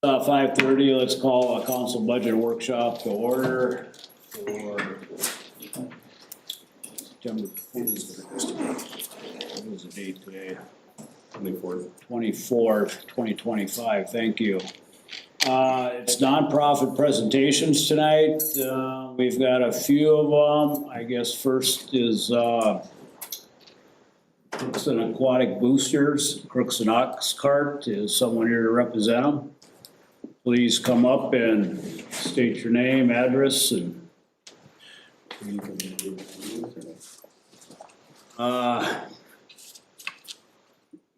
5:30, let's call a council budget workshop to order for September, what is the date today? 24th, 2025, thank you. It's nonprofit presentations tonight. We've got a few of them. I guess first is Crookston Aquatic Boosters. Crookston Ox Cart. Is someone here to represent them? Please come up and state your name, address, and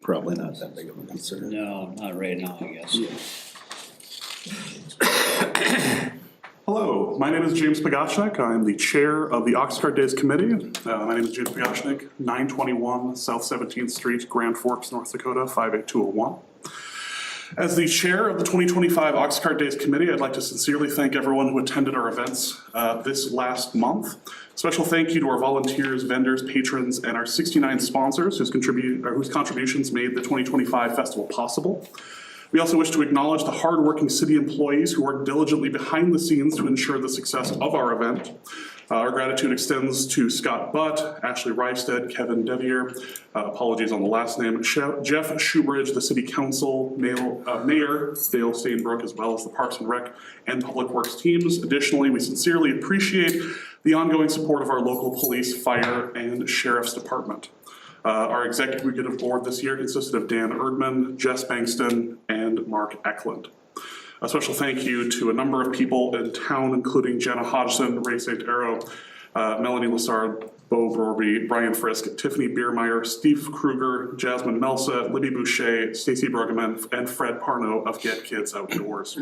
probably not that big of a concern. no, not right now, I guess. Hello, my name is James Pagashnik. I'm the chair of the Oxcart Days Committee. My name is James Pagashnik, 921 South 17th Street, Grand Forks, North Dakota, 58201. As the chair of the 2025 Oxcart Days Committee, I'd like to sincerely thank everyone who attended our events this last month. Special thank you to our volunteers, vendors, patrons, and our 69 sponsors whose contributions made the 2025 festival possible. We also wish to acknowledge the hardworking city employees who work diligently behind the scenes to ensure the success of our event. Our gratitude extends to Scott Butt, Ashley Reifstead, Kevin Devier, apologies on the last name, Jeff Shoebridge, the City Council, Mayor Dale Stainbrook, as well as the Parks and Rec and Public Works teams. Additionally, we sincerely appreciate the ongoing support of our local police, fire, and sheriff's department. Our executive board this year consisted of Dan Erdman, Jess Bankston, and Mark Eklund. A special thank you to a number of people in town, including Jenna Hodgson, Ray St. Arrow, Melanie Lassard, Bo Brorby, Brian Frisk, Tiffany Biermeyer, Steve Kruger, Jasmine Melsa, Libby Boucher, Stacy Bruggeman, and Fred Parno of Get Kids Outdoors.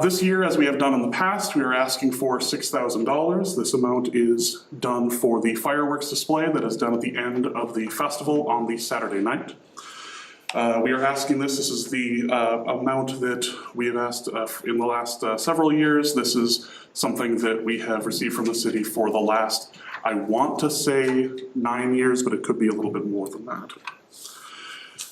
This year, as we have done in the past, we are asking for $6,000. This amount is done for the fireworks display that is done at the end of the festival on the Saturday night. We are asking this is the amount that we have asked in the last several years. This is something that we have received from the city for the last, I want to say 9 years, but it could be a little bit more than that.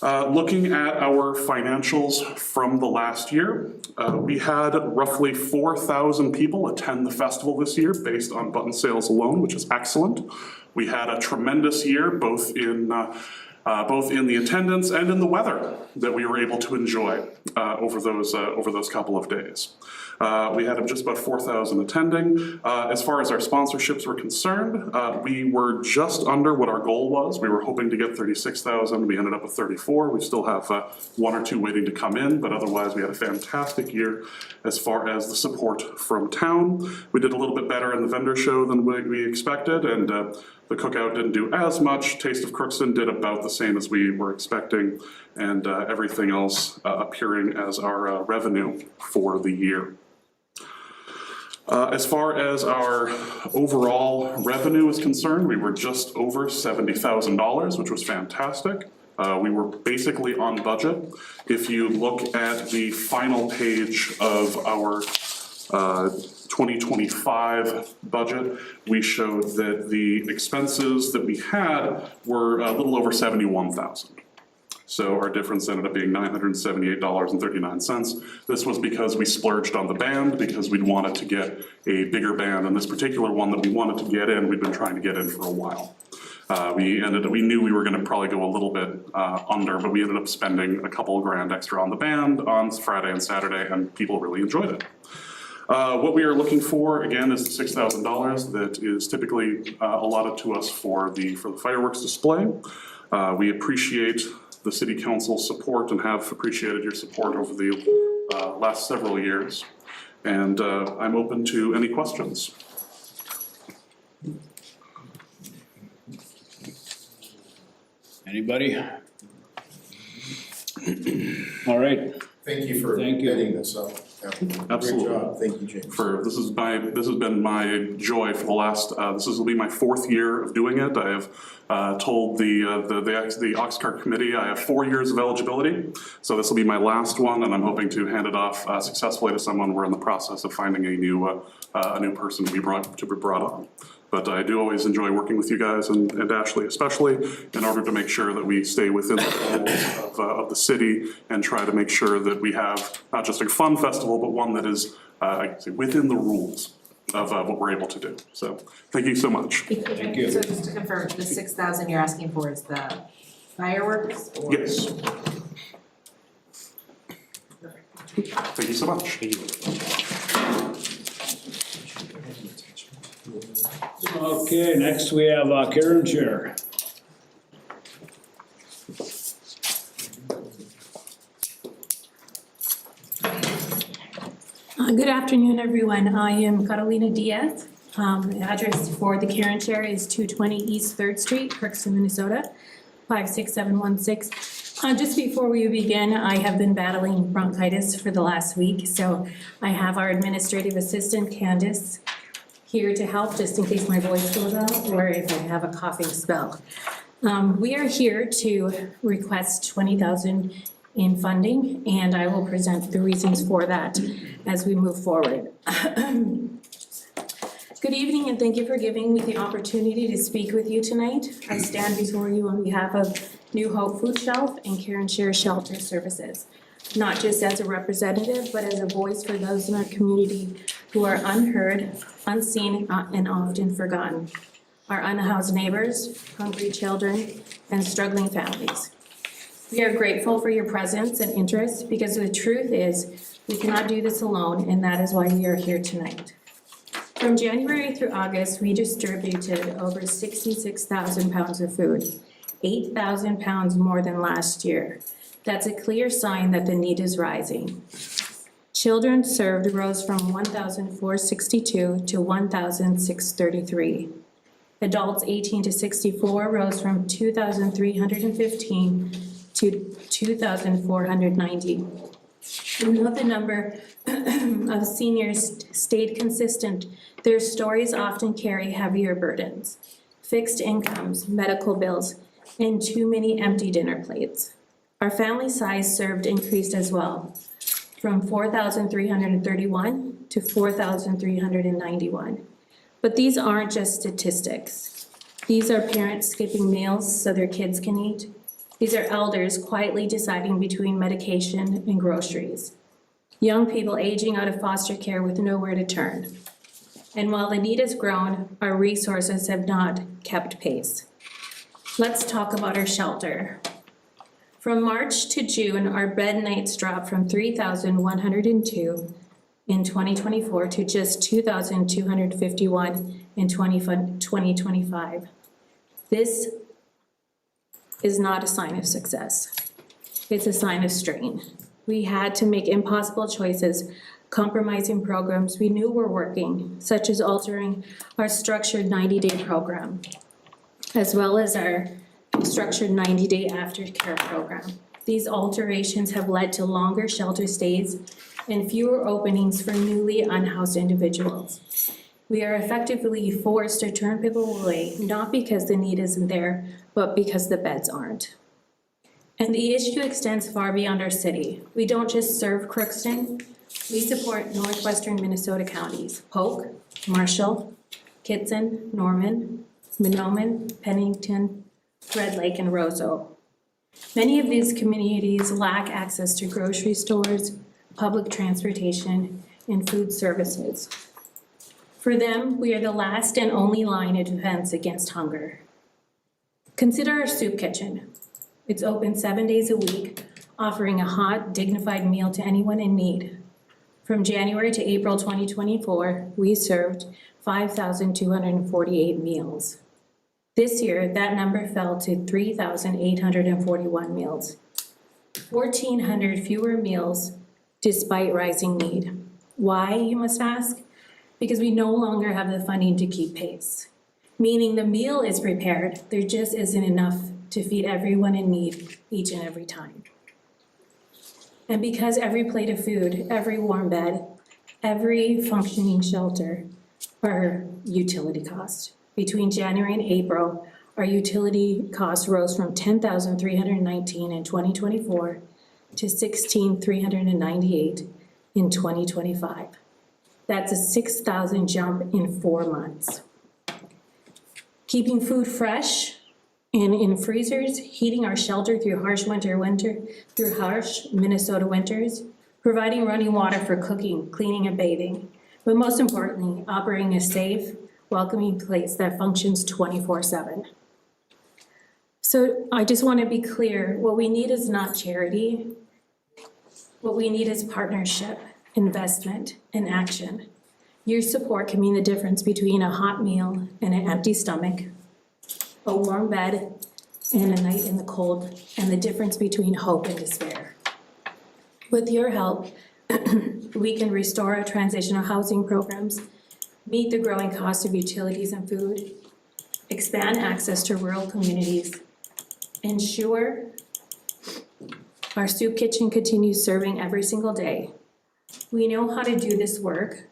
Looking at our financials from the last year, we had roughly 4,000 people attend the festival this year based on button sales alone, which is excellent. We had a tremendous year, both in the attendance and in the weather that we were able to enjoy over those couple of days. We had just about 4,000 attending. As far as our sponsorships were concerned, we were just under what our goal was. We were hoping to get 36,000. We ended up with 34. We still have one or two waiting to come in, but otherwise we had a fantastic year as far as the support from town. We did a little bit better in the vendor show than we expected, and the cookout didn't do as much. Taste of Crookston did about the same as we were expecting, and everything else appearing as our revenue for the year. As far as our overall revenue is concerned, we were just over $70,000, which was fantastic. We were basically on budget. If you look at the final page of our 2025 budget, we showed that the expenses that we had were a little over $71,000. So our difference ended up being $978.39. This was because we splurged on the band, because we wanted to get a bigger band, and this particular one that we wanted to get in, we've been trying to get in for a while. We knew we were going to probably go a little bit under, but we ended up spending a couple of grand extra on the band on Friday and Saturday, and people really enjoyed it. What we are looking for, again, is the $6,000 that is typically allotted to us for the fireworks display. We appreciate the City Council's support and have appreciated your support over the last several years. And I'm open to any questions. Anybody? All right. Thank you for getting this up. Absolutely. Great job. Thank you, James. This has been my joy for the last. This will be my 4th year of doing it. I have told the Oxcart committee I have 4 years of eligibility, so this will be my last one, and I'm hoping to hand it off successfully to someone. We're in the process of finding a new person to be brought on. But I do always enjoy working with you guys and Ashley especially in order to make sure that we stay within the rules of the city and try to make sure that we have not just a fun festival, but one that is within the rules of what we're able to do. So thank you so much. Thank you. So just to confirm, the 6,000 you're asking for is the fireworks or? Yes. Thank you so much. Okay, next we have Karen Chair. Good afternoon, everyone. I am Catalina Diaz. The address for the Karen Chair is 220 East 3rd Street, Crookston, Minnesota, 56716. Just before we begin, I have been battling bronchitis for the last week, so I have our administrative assistant, Candace, here to help just in case my voice goes out or if I have a coughing spell. We are here to request $20,000 in funding, and I will present the reasons for that as we move forward. Good evening, and thank you for giving me the opportunity to speak with you tonight. I stand before you on behalf of New Hope Food Shelf and Karen Share Shelter Services, not just as a representative, but as a voice for those in our community who are unheard, unseen, and often forgotten. Our unhoused neighbors, hungry children, and struggling families. We are grateful for your presence and interest because the truth is we cannot do this alone, and that is why we are here tonight. From January through August, we distributed over 66,000 pounds of food, 8,000 pounds more than last year. That's a clear sign that the need is rising. Children served rose from 1,462 to 1,633. Adults 18 to 64 rose from 2,315 to 2,490. And though the number of seniors stayed consistent, their stories often carry heavier burdens, fixed incomes, medical bills, and too many empty dinner plates. Our family size served increased as well, from 4,331 to 4,391. But these aren't just statistics. These are parents skipping meals so their kids can eat. These are elders quietly deciding between medication and groceries. Young people aging out of foster care with nowhere to turn. And while the need has grown, our resources have not kept pace. Let's talk about our shelter. From March to June, our bed nights dropped from 3,102 in 2024 to just 2,251 in 2025. This is not a sign of success. It's a sign of strain. We had to make impossible choices, compromising programs we knew were working, such as altering our structured 90-day program, as well as our structured 90-day aftercare program. These alterations have led to longer shelter stays and fewer openings for newly unhoused individuals. We are effectively forced to turn people away, not because the need isn't there, but because the beds aren't. And the issue extends far beyond our city. We don't just serve Crookston, we support northwestern Minnesota counties, Polk, Marshall, Kitson, Norman, Mahnomen, Pennington, Red Lake, and Roseau. Many of these communities lack access to grocery stores, public transportation, and food services. For them, we are the last and only line of defense against hunger. Consider our soup kitchen. It's open 7 days a week, offering a hot, dignified meal to anyone in need. From January to April 2024, we served 5,248 meals. This year, that number fell to 3,841 meals. 1,400 fewer meals despite rising need. Why, you must ask? Because we no longer have the funding to keep pace. Meaning the meal is prepared, there just isn't enough to feed everyone in need each and every time. And because every plate of food, every warm bed, every functioning shelter are utility costs. Between January and April, our utility costs rose from $10,319 in 2024 to $16,398 in 2025. That's a $6,000 jump in 4 months. keeping food fresh and in freezers, heating our shelter through harsh Minnesota winters, providing running water for cooking, cleaning, and bathing. But most importantly, operating a safe, welcoming place that functions 24/7. So I just want to be clear, what we need is not charity. What we need is partnership, investment, and action. Your support can mean the difference between a hot meal and an empty stomach, a warm bed and a night in the cold, and the difference between hope and despair. With your help, we can restore our transitional housing programs, meet the growing cost of utilities and food, expand access to rural communities, ensure our soup kitchen continues serving every single day. We know how to do this work.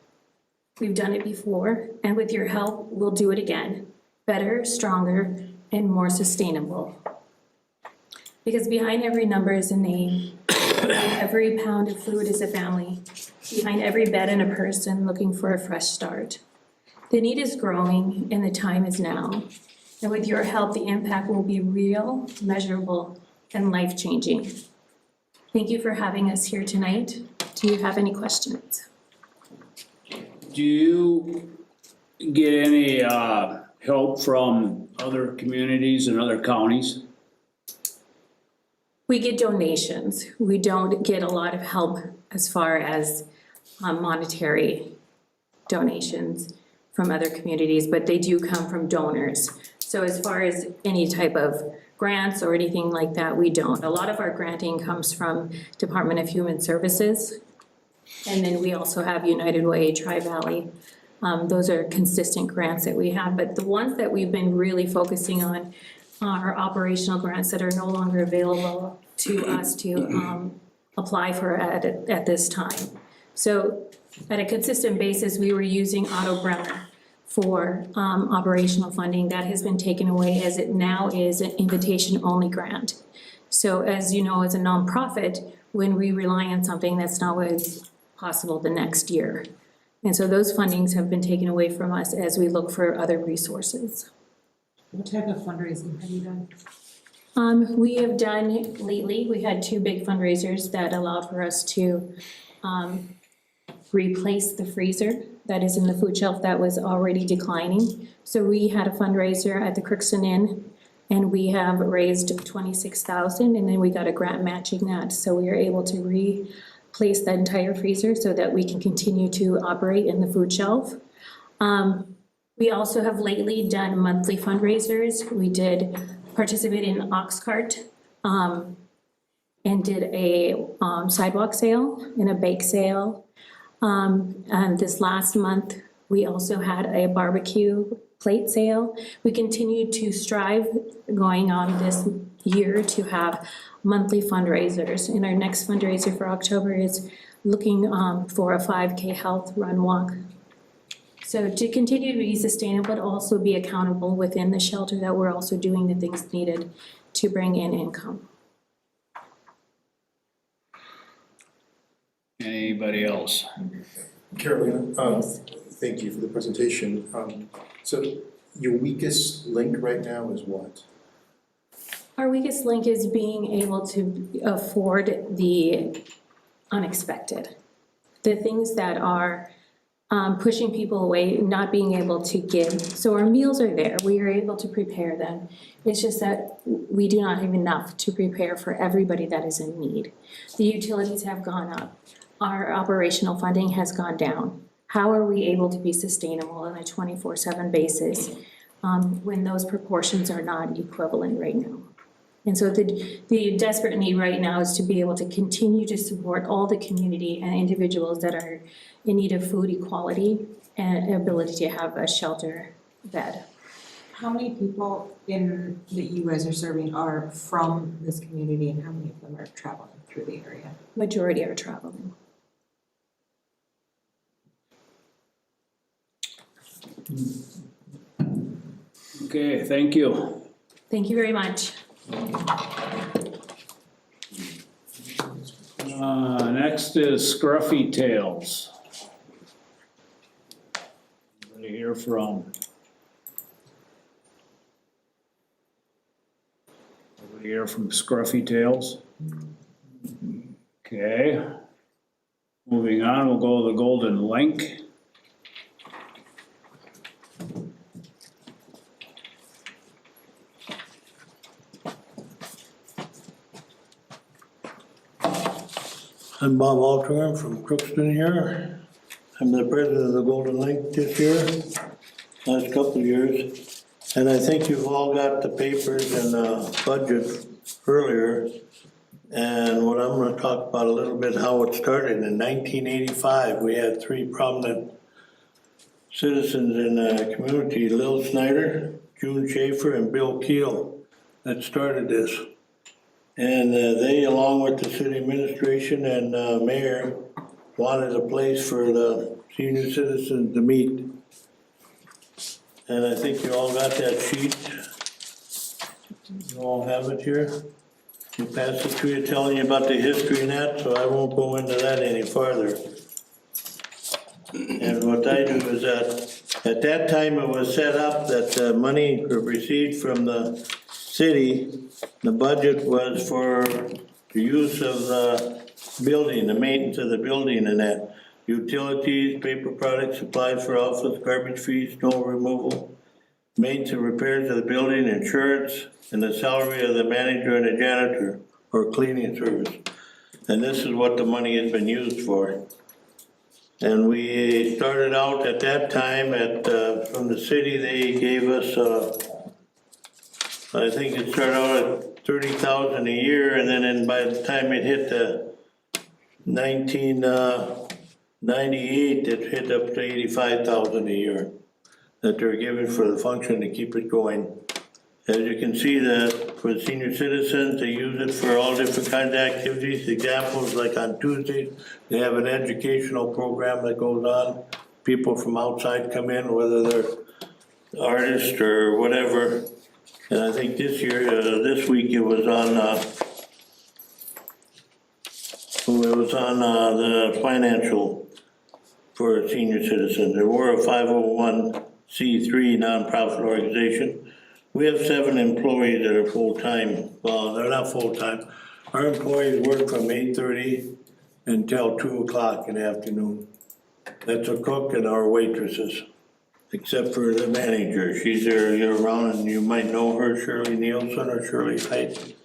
We've done it before, and with your help, we'll do it again. Better, stronger, and more sustainable. Because behind every number is a name, behind every pound of food is a family, behind every bed and a person looking for a fresh start. The need is growing and the time is now. And with your help, the impact will be real, measurable, and life-changing. Thank you for having us here tonight. Do you have any questions? Do you get any help from other communities and other counties? We get donations. We don't get a lot of help as far as monetary donations from other communities, but they do come from donors. So as far as any type of grants or anything like that, we don't. A lot of our granting comes from Department of Human Services. And then we also have United Way, Tri-Valley. Those are consistent grants that we have, but the ones that we've been really focusing on are operational grants that are no longer available to us to apply for at this time. So at a consistent basis, we were using Otto Bremer for operational funding. That has been taken away as it now is an invitation-only grant. So as you know, as a nonprofit, when we rely on something, that's not what's possible the next year. And so those fundings have been taken away from us as we look for other resources. What type of fundraising have you done? We have done lately, we had 2 big fundraisers that allowed for us to replace the freezer that is in the food shelf that was already declining. So we had a fundraiser at the Crookston Inn, and we have raised $26,000, and then we got a grant matching that. So we were able to replace that entire freezer so that we can continue to operate in the food shelf. We also have lately done monthly fundraisers. We did participate in Ox Cart and did a sidewalk sale and a bake sale. And this last month, we also had a barbecue plate sale. We continue to strive going on this year to have monthly fundraisers. And our next fundraiser for October is looking for a 5K health run walk. So to continue to be sustainable, but also be accountable within the shelter, that we're also doing the things needed to bring in income. Anybody else? Carolina, Yes. thank you for the presentation. So your weakest link right now is what? Our weakest link is being able to afford the unexpected. The things that are pushing people away, not being able to give. So our meals are there, we are able to prepare them. It's just that we do not have enough to prepare for everybody that is in need. The utilities have gone up. Our operational funding has gone down. How are we able to be sustainable on a 24/7 basis when those proportions are not equivalent right now? And so the desperate need right now is to be able to continue to support all the community and individuals that are in need of food equality and ability to have a shelter bed. How many people that you guys are serving are from this community, and how many of them are traveling through the area? Majority are traveling. Okay, thank you. Thank you very much. Next is Scruffy Tales. Anybody hear from? Hear from Scruffy Tails. Okay. Moving on, we'll go to the Golden Link. I'm Bob Alcorn from Crookston here. I'm the president of the Golden Link this year, last couple of years. And I think you've all got the papers and the budget earlier. And what I'm gonna talk about a little bit, how it started. In 1985, we had three prominent citizens in the community, Lil Snyder, June Schaefer, and Bill Keel, that started this. And they, along with the city administration and mayor, wanted a place for the senior citizens to meet. And I think you all got that sheet. You all have it here. You passed it to you, telling you about the history and that, so I won't go into that any farther. And what I do is that, at that time it was set up that money received from the city, the budget was for the use of the building, the maintenance of the building and that. Utilities, paper products, supplies for office, garbage fees, snow removal, maintenance and repairs of the building, insurance, and the salary of the manager and the janitor, or cleaning service. And this is what the money has been used for. And we started out at that time from the city, they gave us, I think it started out at $30,000 a year, and then by the time it hit the 1998, it hit up to $85,000 a year that they're giving for the function to keep it going. As you can see, that for senior citizens, they use it for all different kinds of activities. Examples, like on Tuesdays, they have an educational program that goes on. People from outside come in, whether they're artists or whatever. And I think this year, this week, it was on the financial for senior citizens. And we're a 501c3 nonprofit organization. We have 7 employees that are full-time. Well, they're not full-time. Our employees work from 8:30 until 2 o'clock in the afternoon. That's a cook and our waitresses, except for the manager. She's there year-round, and you might know her, Shirley Nielsen or Shirley Height.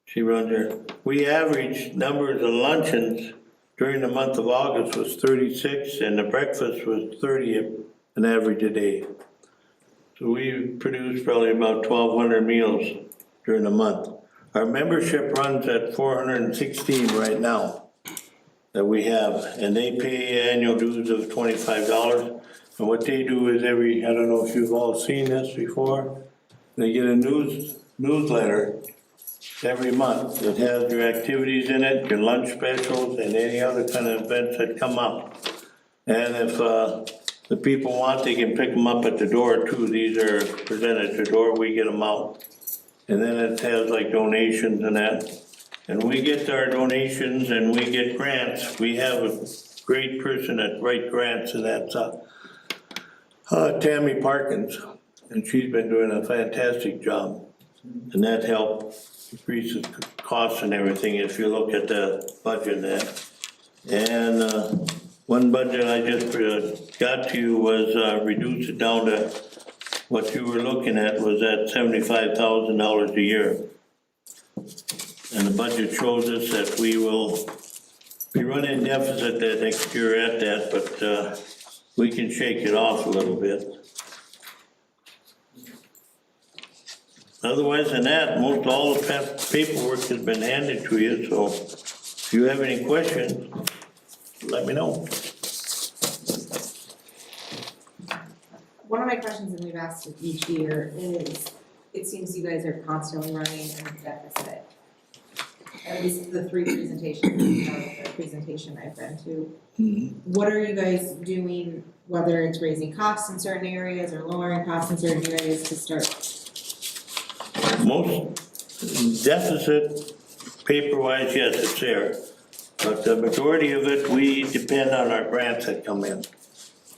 She runs there. We average numbers of luncheons during the month of August was 36, and the breakfast was 30 an average a day. So we produce probably about 1,200 meals during the month. Our membership runs at 416 right now that we have, and they pay annual dues of $25. And what they do is I don't know if you've all seen this before, they get a newsletter every month that has your activities in it, your lunch specials, and any other kind of events that come up. And if the people want, they can pick them up at the door too. These are presented at the door, we get them out. And then it has like donations and that. And we get our donations and we get grants. We have a great person that writes grants, and that's Tammy Parkins. And she's been doing a fantastic job. And that helped decrease the costs and everything if you look at the budget there. And one budget I just got to you was reduce it down to what you were looking at was at $75,000 a year. And the budget shows us that we will be running deficit that next year at that, but we can shake it off a little bit. Otherwise than that, most all the paperwork has been handed to you, so if you have any questions, let me know. One of my questions that we've asked each year is, it seems you guys are constantly running a deficit. At least the 3 presentations, the presentation I've been to. What are you guys doing, whether it's raising costs in certain areas or lowering costs in certain areas to start? Most deficit, paper-wise, yes, it's there. But the majority of it, we depend on our grants that come in.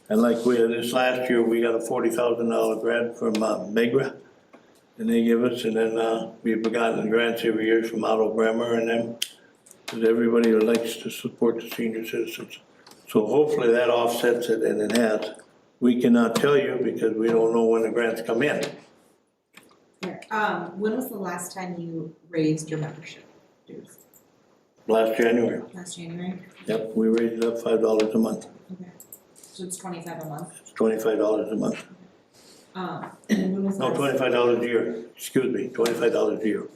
And like this last year, we got a $40,000 grant from MEGRA. And they give us, and then, we've gotten grants every year from Otto Bremer and them, because everybody likes to support the senior citizens. So hopefully that offsets it, and it has. We cannot tell you because we don't know when the grants come in. Here, when was the last time you raised your membership dues? Last January, Last January? yep, we raised it up $5 a month. Okay. So it's $25 a month? It's $25 a month. And when was the No, last? $25 a year, excuse me, $25 a year.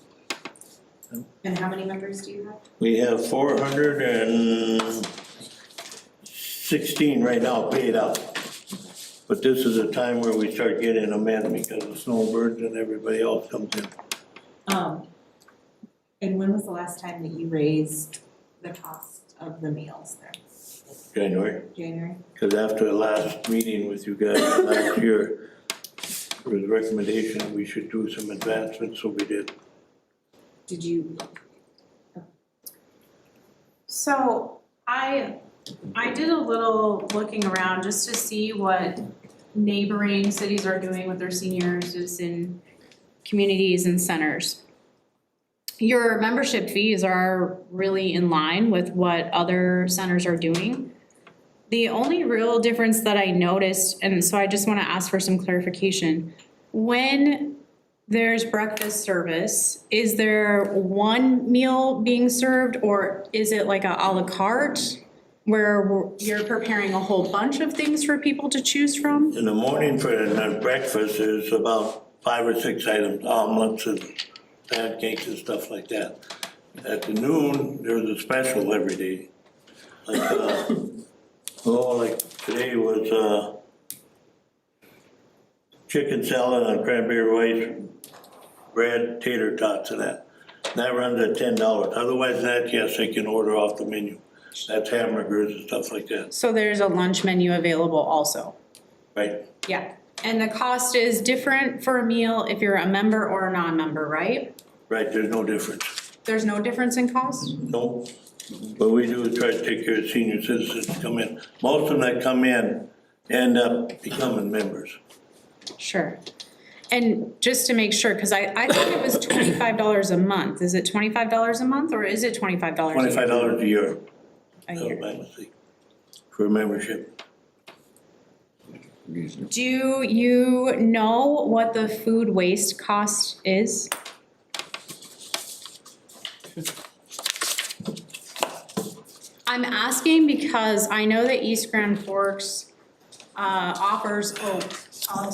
And how many members do you have? We have 416 right now paid out. But this is a time where we start getting them in because of snowbirds and everybody else comes in. And when was the last time that you raised the cost of the meals there? January, January? because after the last meeting with you guys last year, there was a recommendation that we should do some advancements, so we did. Did you? So I did a little looking around just to see what neighboring cities are doing with their seniors in communities and centers. Your membership fees are really in line with what other centers are doing. The only real difference that I noticed, and so I just want to ask for some clarification, when there's breakfast service, is there one meal being served or is it like a la carte where you're preparing a whole bunch of things for people to choose from? In the morning for the breakfast, there's about 5 or 6 items, omelets and pancakes and stuff like that. At the noon, there's a special every day. Like, like today was, chicken salad on cranberry rice, bread, tater tots and that. That runs at $10. Otherwise than that, yes, they can order off the menu. That's hamburgers and stuff like that, So there's a lunch menu available also? right? Yeah. And the cost is different for a meal if you're a member or a non-member, right? Right, there's no difference. There's no difference in cost? No, but we do try to take care of senior citizens that come in. Most of them that come in end up becoming members. Sure. And just to make sure, because I thought it was $25 a month. Is it $25 a month or is it $25 a year? $25 a year. A year. My mistake. For membership. Do you know what the food waste cost is? I'm asking because I know that East Grand Forks offers a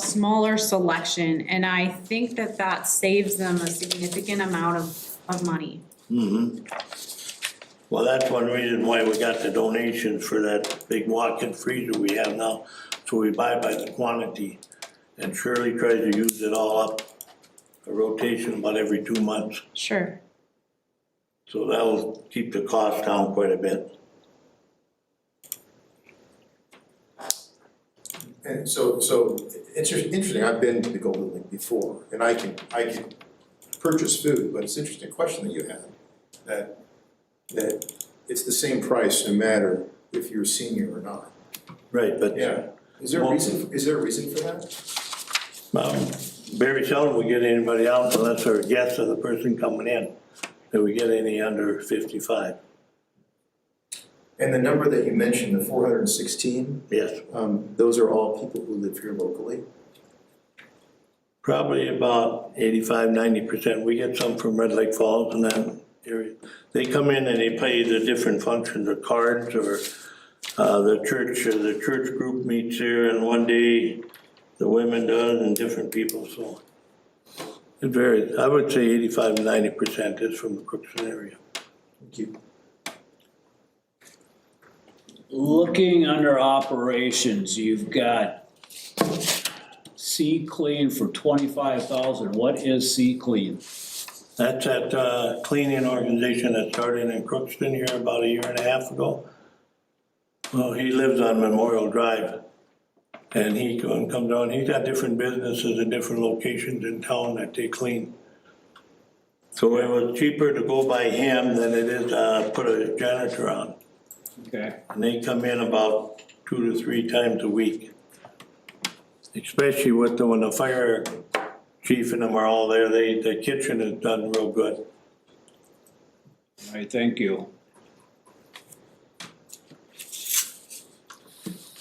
smaller selection, and I think that saves them a significant amount of money. Mm-hmm. Well, that's one reason why we got the donations for that big walk-in freezer we have now. So we buy by the quantity, and Shirley tries to use it all up, a rotation about every 2 months. Sure. So that'll keep the cost down quite a bit. And so interesting, I've been to the Golden Link before, and I can purchase food, but it's an interesting question that you had, that it's the same price no matter if you're a senior or not. Right, but Yeah. Is there a reason for that? very seldom we get anybody out unless they're a guest of the person coming in, that we get any under 55. And the number that you mentioned, the 416, Yes, those are all people who live here locally? probably about 85–90%. We get some from Red Lake Falls and that area. They come in and they pay the different functions, or cards, or the church group meets here, and one day the women does, and different people, so it varies. I would say 85–90% is from the Crookston area. Thank you. Looking under operations, you've got Sea Clean for $25,000. What is Sea Clean? That's that cleaning organization that started in Crookston here about 1.5 years ago. Well, he lives on Memorial Drive, and he comes down, he's got different businesses in different locations in town that they clean. So it was cheaper to go by him than it is to put a janitor on. Okay. And they come in about 2 to 3 times a week. Especially when the fire Chief and them are all there. The kitchen is done real good. All right, thank you.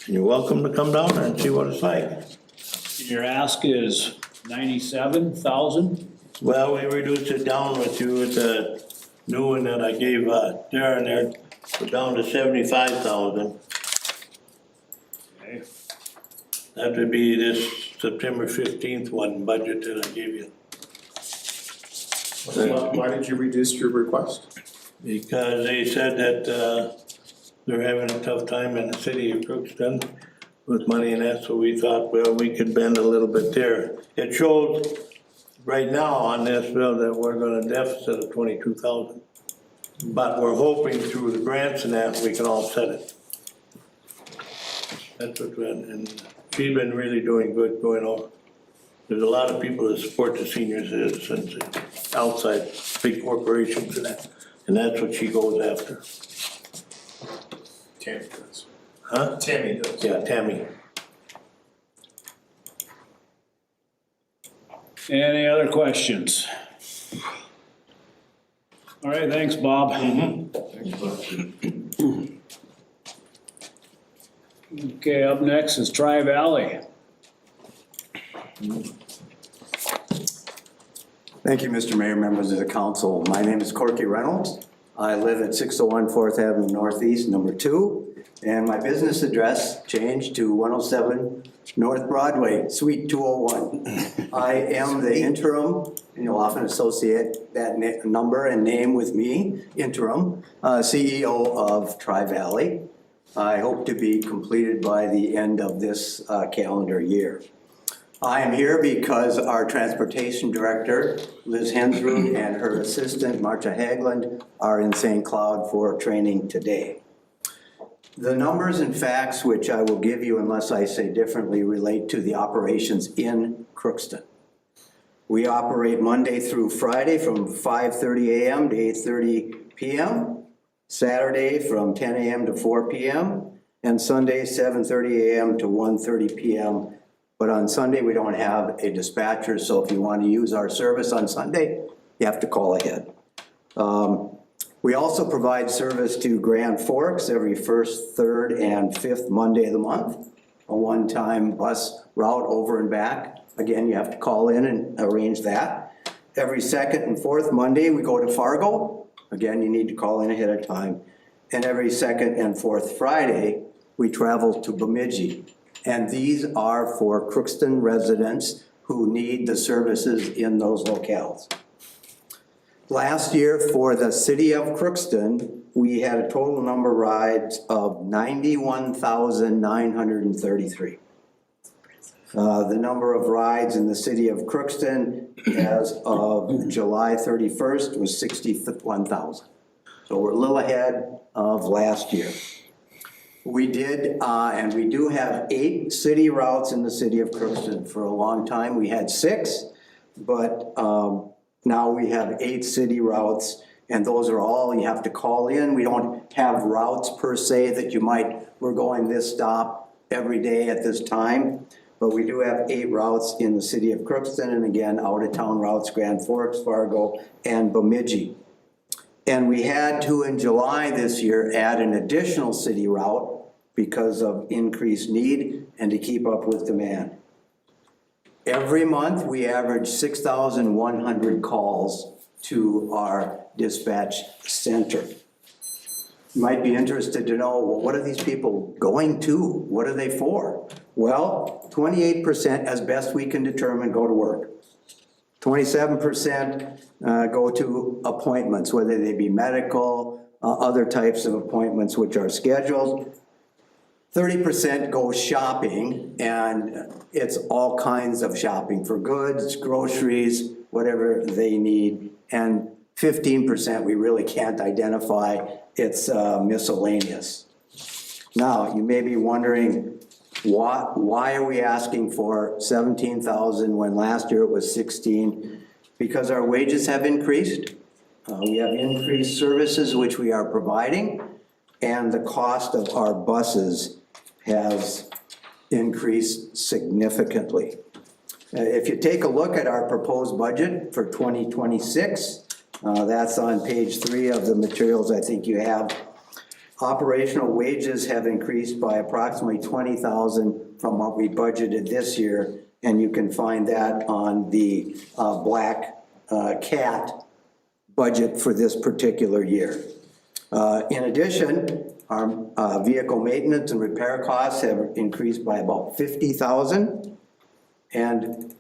You're welcome to come down there and see what it's like. Your ask is 97,000? Well, we reduced it down with you with the new one that I gave Darren there. We're down to 75,000. Okay. That would be this September 15th one budget that I gave you. Why did you reduce your request? Because they said that they're having a tough time in the city of Crookston with money, and that's what we thought, well, we could bend a little bit there. It shows right now on this bill that we're gonna deficit of 22,000. But we're hoping through the grants and that, we can offset it. That's what, and she's been really doing good going on. There's a lot of people that support the senior citizens outside big corporations and that, and that's what she goes after. Tammy does. Huh? Tammy does. Yeah, Tammy. Any other questions? All right, thanks, Bob. Okay, up next is Tri-Valley. Thank you, Mr. Mayor, members of the council. My name is Corky Reynolds. I live at 601 4th Avenue Northeast, number 2, and my business address changed to 107 North Broadway, Suite 201. I am the interim, and you'll often associate that number and name with me, interim, CEO of Tri-Valley. I hope to be completed by the end of this calendar year. I am here because our transportation director, Liz Hensrud, and her assistant, Marcia Hagland, are in St. Cloud for training today. The numbers and facts which I will give you, unless I say differently, relate to the operations in Crookston. We operate Monday through Friday from 5:30 a.m. to 8:30 p.m., Saturday from 10 a.m. to 4 p.m., and Sunday 7:30 a.m. to 1:30 p.m. But on Sunday, we don't have a dispatcher, so if you want to use our service on Sunday, you have to call ahead. We also provide service to Grand Forks every first, third, and fifth Monday of the month, a one-time bus route over and back. Again, you have to call in and arrange that. Every second and fourth Monday, we go to Fargo. Again, you need to call in ahead of time. And every second and fourth Friday, we travel to Bemidji. And these are for Crookston residents who need the services in those locales. Last year for the city of Crookston, we had a total number of rides of 91,933. The number of rides in the city of Crookston as of July 31st was 61,000. So we're a little ahead of last year. We did, and we do have 8 city routes in the city of Crookston. For a long time, we had 6, but now we have 8 city routes, and those are all, you have to call in. We don't have routes per se that you might, we're going this stop every day at this time, but we do have 8 routes in the city of Crookston, and again, out-of-town routes, Grand Forks, Fargo, and Bemidji. And we had to, in July this year, add an additional city route because of increased need and to keep up with demand. Every month, we average 6,100 calls to our dispatch center. You might be interested to know, well, what are these people going to? What are they for? Well, 28%, as best we can determine, go to work. 27% go to appointments, whether they be medical, other types of appointments which are scheduled. 30% go shopping, and it's all kinds of shopping for goods, groceries, whatever they need. And 15% we really can't identify, it's miscellaneous. Now, you may be wondering, why are we asking for 17,000 when last year it was 16? Because our wages have increased. We have increased services which we are providing, and the cost of our buses has increased significantly. If you take a look at our proposed budget for 2026, that's on page 3 of the materials I think you have. Operational wages have increased by approximately $20,000 from what we budgeted this year, and you can find that on the black cat budget for this particular year. In addition, our vehicle maintenance and repair costs have increased by about $50,000. And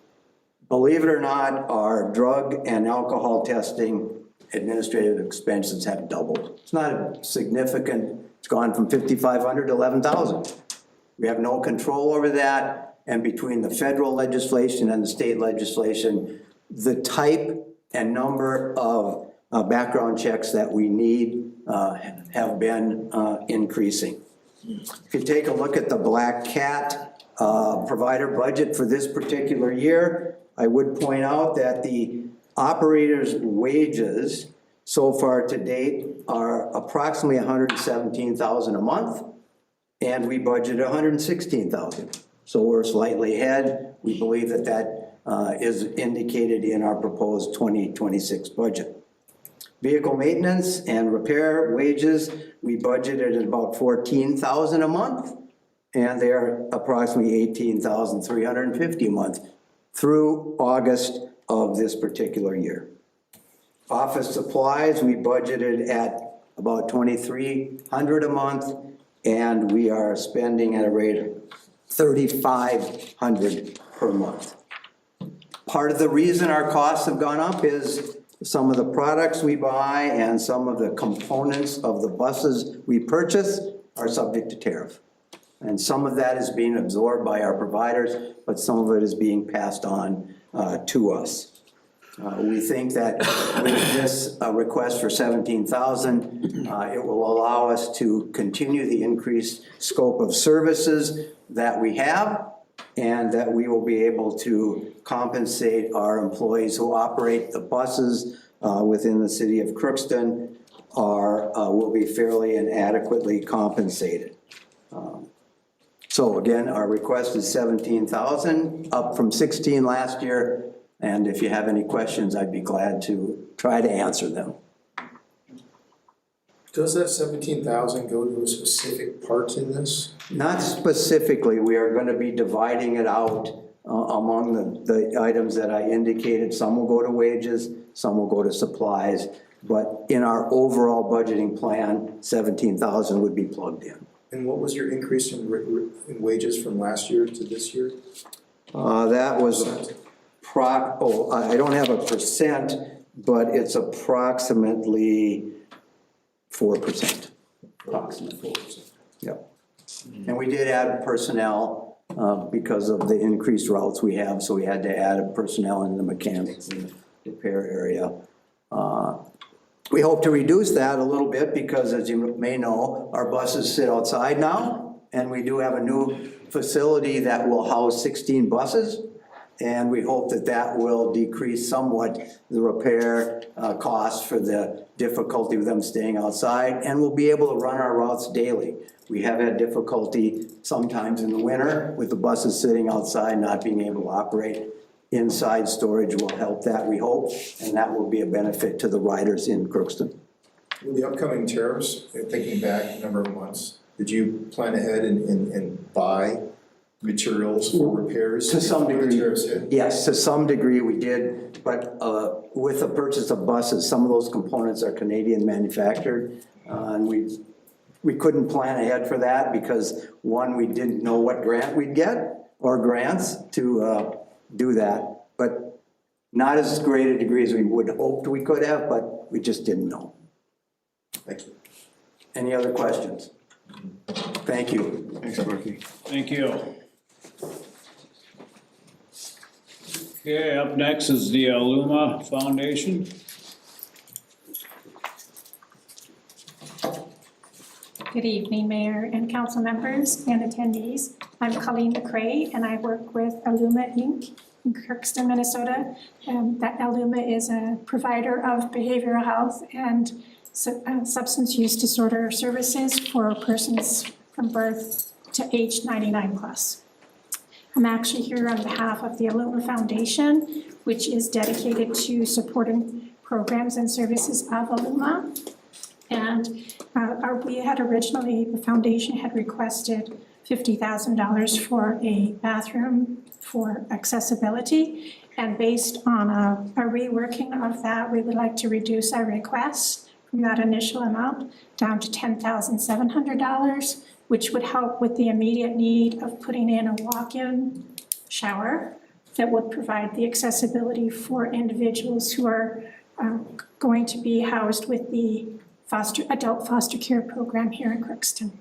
believe it or not, our drug and alcohol testing administrative expenses have doubled. It's not significant. It's gone from $5,500 to $11,000. We have no control over that. And between the federal legislation and the state legislation, the type and number of background checks that we need have been increasing. If you take a look at the black cat provider budget for this particular year, I would point out that the operators' wages so far to date are approximately $117,000 a month, and we budgeted $116,000. So we're slightly ahead. We believe that that is indicated in our proposed 2026 budget. Vehicle maintenance and repair wages, we budgeted at about $14,000 a month, and they're approximately $18,350 a month through August of this particular year. Office supplies, we budgeted at about $2,300 a month, and we are spending at a rate of $3,500 per month. Part of the reason our costs have gone up is some of the products we buy and some of the components of the buses we purchase are subject to tariff. And some of that is being absorbed by our providers, but some of it is being passed on to us. We think that with this request for $17,000, it will allow us to continue the increased scope of services that we have, and that we will be able to compensate our employees who operate the buses within the city of Crookston will be fairly and adequately compensated. So again, our request is $17,000, up from $16,000 last year. And if you have any questions, I'd be glad to try to answer them. Does that 17,000 go to a specific part in this? Not specifically. We are going to be dividing it out among the items that I indicated. Some will go to wages, some will go to supplies. But in our overall budgeting plan, $17,000 would be plugged in. And what was your increase in wages from last year to this year? That was I don't have a percent, but it's approximately 4%. Approximately 4%. Yep. And we did add personnel because of the increased routes we have, so we had to add personnel in the mechanics and the repair area. We hope to reduce that a little bit because, as you may know, our buses sit outside now, and we do have a new facility that will house 16 buses. And we hope that that will decrease somewhat the repair costs for the difficulty with them staying outside, and we'll be able to run our routes daily. We have had difficulty sometimes in the winter with the buses sitting outside, not being able to operate. Inside storage will help that, we hope, and that will be a benefit to the riders in Crookston. With the upcoming tariffs, thinking back a number of months, did you plan ahead and buy materials for repairs? To some degree, tariffs hit? yes, to some degree we did, but with the purchase of buses, some of those components are Canadian manufactured, and we couldn't plan ahead for that because, one, we didn't know what grant we'd get or grants to do that, but not as great a degree as we would hoped we could have, but we just didn't know. Thank you. Any other questions? Thank you. Thanks, Corky. Thank you. Okay, up next is the Alluma Foundation. Good evening, Mayor and council members and attendees. I'm Colleen McRae, and I work with Alluma Inc. in Crookston, Minnesota. That Alluma is a provider of behavioral health and substance use disorder services for persons from birth to age 99 plus. I'm actually here on behalf of the Alluma Foundation, which is dedicated to supporting programs and services of Alluma. And we had originally, the foundation had requested $50,000 for a bathroom for accessibility. And based on a reworking of that, we would like to reduce our request from that initial amount down to $10,700, which would help with the immediate need of putting in a walk-in shower that would provide the accessibility for individuals who are going to be housed with the adult foster care program here in Crookston.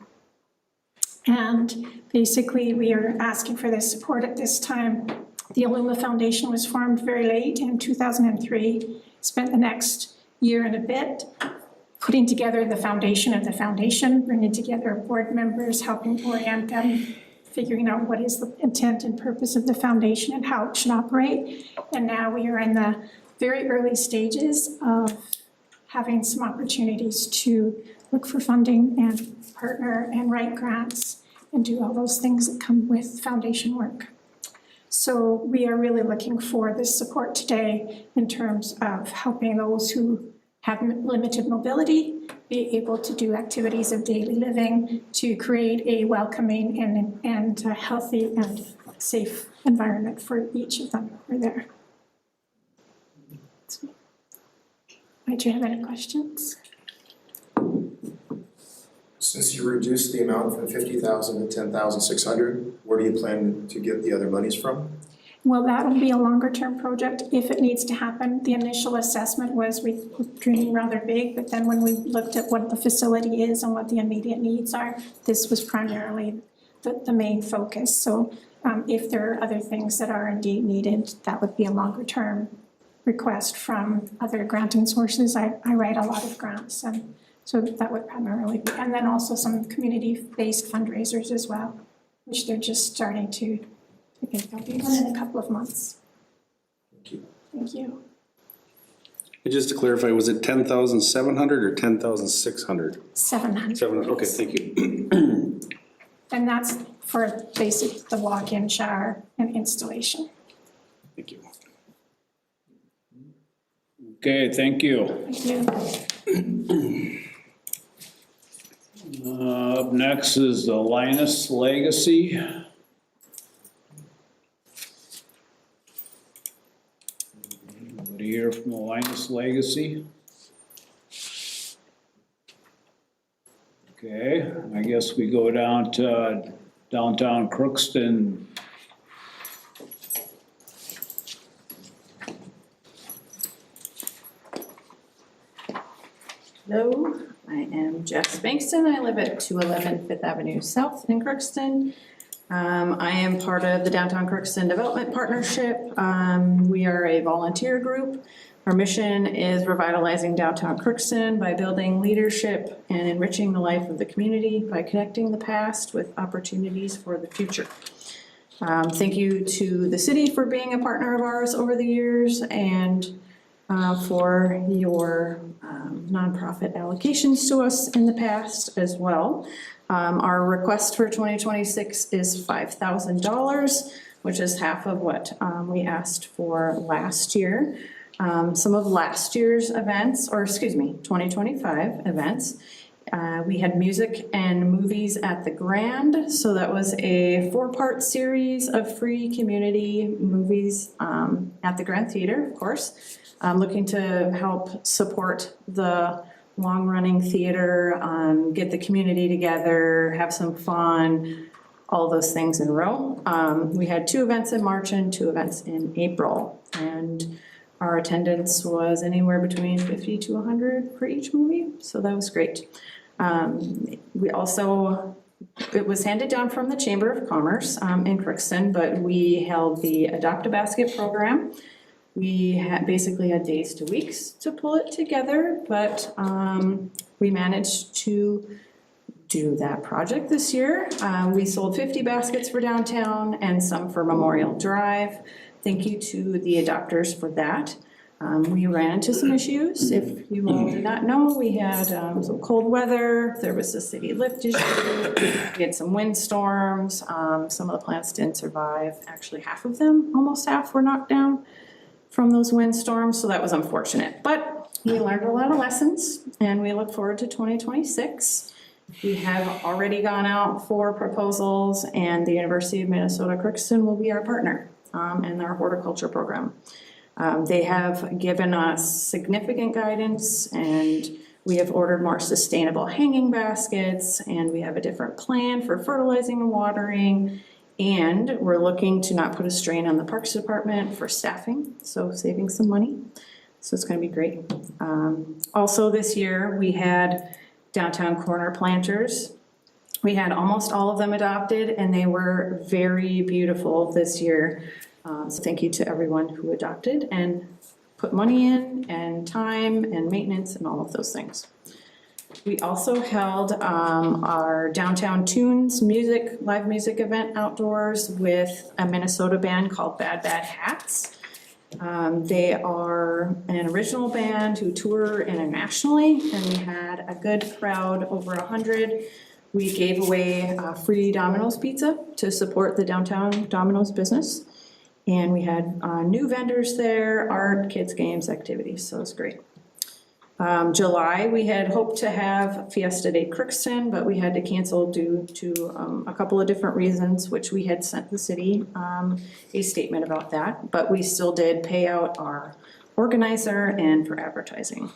And basically, we are asking for this support at this time. The Alluma Foundation was formed very late in 2003, spent the next year and a bit putting together the foundation of the foundation, bringing together board members, helping orient them, figuring out what is the intent and purpose of the foundation and how it should operate. And now we are in the very early stages of having some opportunities to look for funding and partner and write grants and do all those things that come with foundation work. So we are really looking for this support today in terms of helping those who have limited mobility be able to do activities of daily living to create a welcoming and a healthy and safe environment for each of them who are there. So, do you have any questions? Since you reduced the amount from 50,000 to 10,600, where do you plan to get the other monies from? Well, that will be a longer term project if it needs to happen. The initial assessment was we were dreaming rather big, but then when we looked at what the facility is and what the immediate needs are, this was primarily the main focus. So if there are other things that are indeed needed, that would be a longer term request from other granting sources. I write a lot of grants, and so that would primarily be, and then also some community-based fundraisers as well, which they're just starting to, I think they'll be done in a couple of months. Thank you. Thank you. And just to clarify, was it 10,700 or 10,600? 700. 700, okay, thank you. And that's for the walk-in shower and installation. Thank you. Okay, thank you. Thank you. Up next is the Linus Legacy. Anybody here from the Linus Legacy? Okay, I guess we go down to downtown Crookston. Hello, I am Jess Bankston. I live at 211 Fifth Avenue South in Crookston. I am part of the Downtown Crookston Development Partnership. We are a volunteer group. Our mission is revitalizing downtown Crookston by building leadership and enriching the life of the community by connecting the past with opportunities for the future. Thank you to the city for being a partner of ours over the years and for your nonprofit allocations to us in the past as well. Our request for 2026 is $5,000, which is half of what we asked for last year. Some of last year's events, or excuse me, 2025 events, we had music and movies at the Grand. So that was a 4-part series of free community movies at the Grand Theater, of course. Looking to help support the long-running theater, get the community together, have some fun, all those things in a row. We had 2 events in March and 2 events in April. And our attendance was anywhere between 50 to 100 for each movie, so that was great. We also, it was handed down from the Chamber of Commerce in Crookston, but we held the Adopt a Basket program. We basically had days to weeks to pull it together, but we managed to do that project this year. We sold 50 baskets for downtown and some for Memorial Drive. Thank you to the adopters for that. We ran into some issues. If you all did not know, we had some cold weather, there was a city lift issue, we had some windstorms, some of the plants didn't survive. Actually, half of them, almost half, were knocked down from those windstorms, so that was unfortunate. But we learned a lot of lessons, and we look forward to 2026. We have already gone out for proposals, and the University of Minnesota Crookston will be our partner in their horticulture program. They have given us significant guidance, and we have ordered more sustainable hanging baskets, and we have a different plan for fertilizing and watering. And we're looking to not put a strain on the Parks Department for staffing, so saving some money. So it's gonna be great. Also this year, we had downtown corner planters. We had almost all of them adopted, and they were very beautiful this year. So thank you to everyone who adopted and put money in, and time, and maintenance, and all of those things. We also held our Downtown Tunes live music event outdoors with a Minnesota band called Bad Bad Hats. They are an original band who tour internationally, and we had a good crowd, over 100. We gave away free Domino's pizza to support the downtown Domino's business. And we had new vendors there, art, kids, games, activities, so it was great. July, we had hoped to have Fiesta Day Crookston, but we had to cancel due to a couple of different reasons, which we had sent the city a statement about that. But we still did pay out our organizer and for advertising.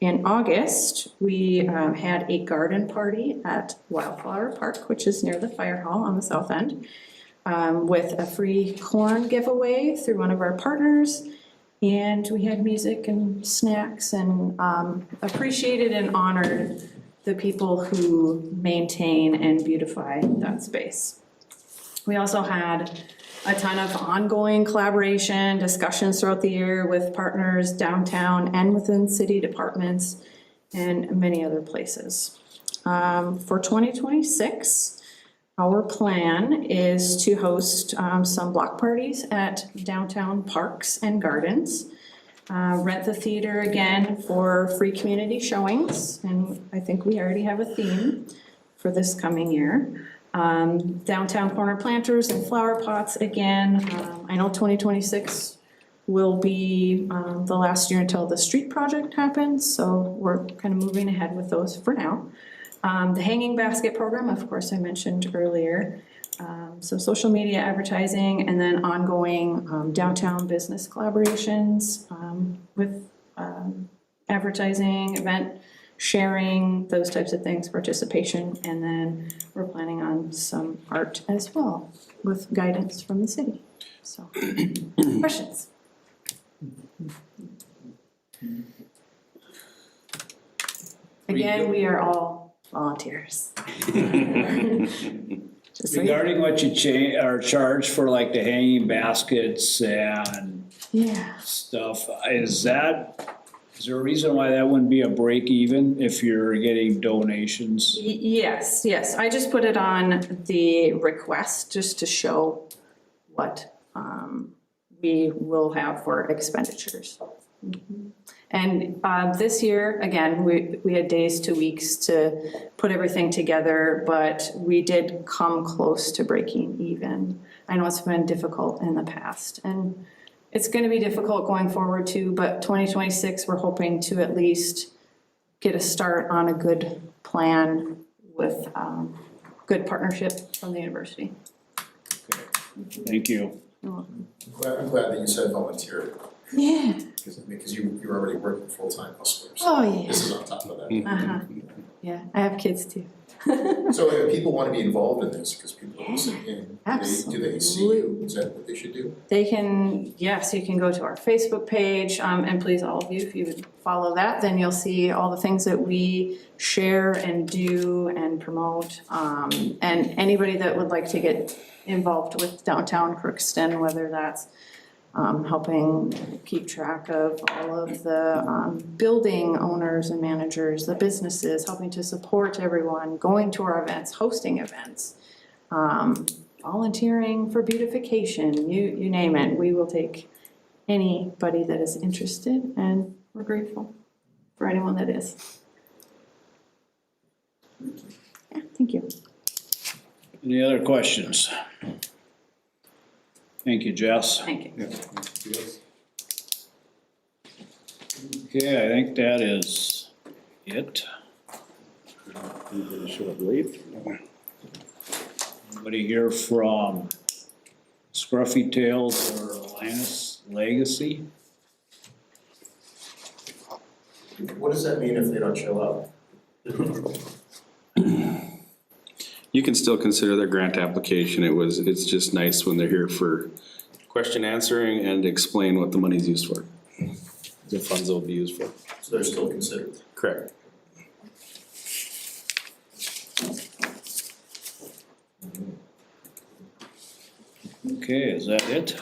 In August, we had a garden party at Wildflower Park, which is near the fire hall on the south end, with a free corn giveaway through one of our partners. And we had music and snacks, and appreciated and honored the people who maintain and beautify that space. We also had a ton of ongoing collaboration, discussions throughout the year with partners downtown and within city departments and many other places. For 2026, our plan is to host some block parties at downtown parks and gardens. Rent the theater again for free community showings, and I think we already have a theme for this coming year. Downtown corner planters and flower pots again. I know 2026 will be the last year until the street project happens, so we're kind of moving ahead with those for now. The hanging basket program, of course, I mentioned earlier. Some social media advertising, and then ongoing downtown business collaborations with advertising, event sharing, those types of things, participation. And then we're planning on some art as well with guidance from the city. So, questions? Again, we are all volunteers. Regarding what you charge for like the hanging baskets and stuff, is there a reason why that wouldn't be a break even if you're getting donations? Yes. I just put it on the request just to show what we will have for expenditures. And this year, again, we had days to weeks to put everything together, but we did come close to breaking even. I know it's been difficult in the past, and it's gonna be difficult going forward too, but 2026, we're hoping to at least get a start on a good plan with good partnership from the university. Thank you. I'm glad that you said volunteer, Yeah. because you're already working full-time elsewhere. So Oh, yeah. this is on top of that. Yeah, I have kids too. So if people want to be involved in this, because people are listening in, do they see you? Is that what they should do? They can, yes, you can go to our Facebook page, and please, all of you, if you would follow that, then you'll see all the things that we share and do and promote. And anybody that would like to get involved with downtown Crookston, whether that's helping keep track of all of the building owners and managers, the businesses, helping to support everyone, going to our events, hosting events, volunteering for beautification, you name it. We will take anybody that is interested, and we're grateful for anyone that is. Yeah, thank you. Any other questions? Thank you, Jess. Thank you. Okay, I think that is it. Anybody show up late? Anybody here from Scruffy Tales or Linus Legacy? What does that mean if they don't show up? You can still consider their grant application. It's just nice when they're here for question answering and explain what the money's used for. The funds will be used for. So they're still considered. Correct. Okay, is that it?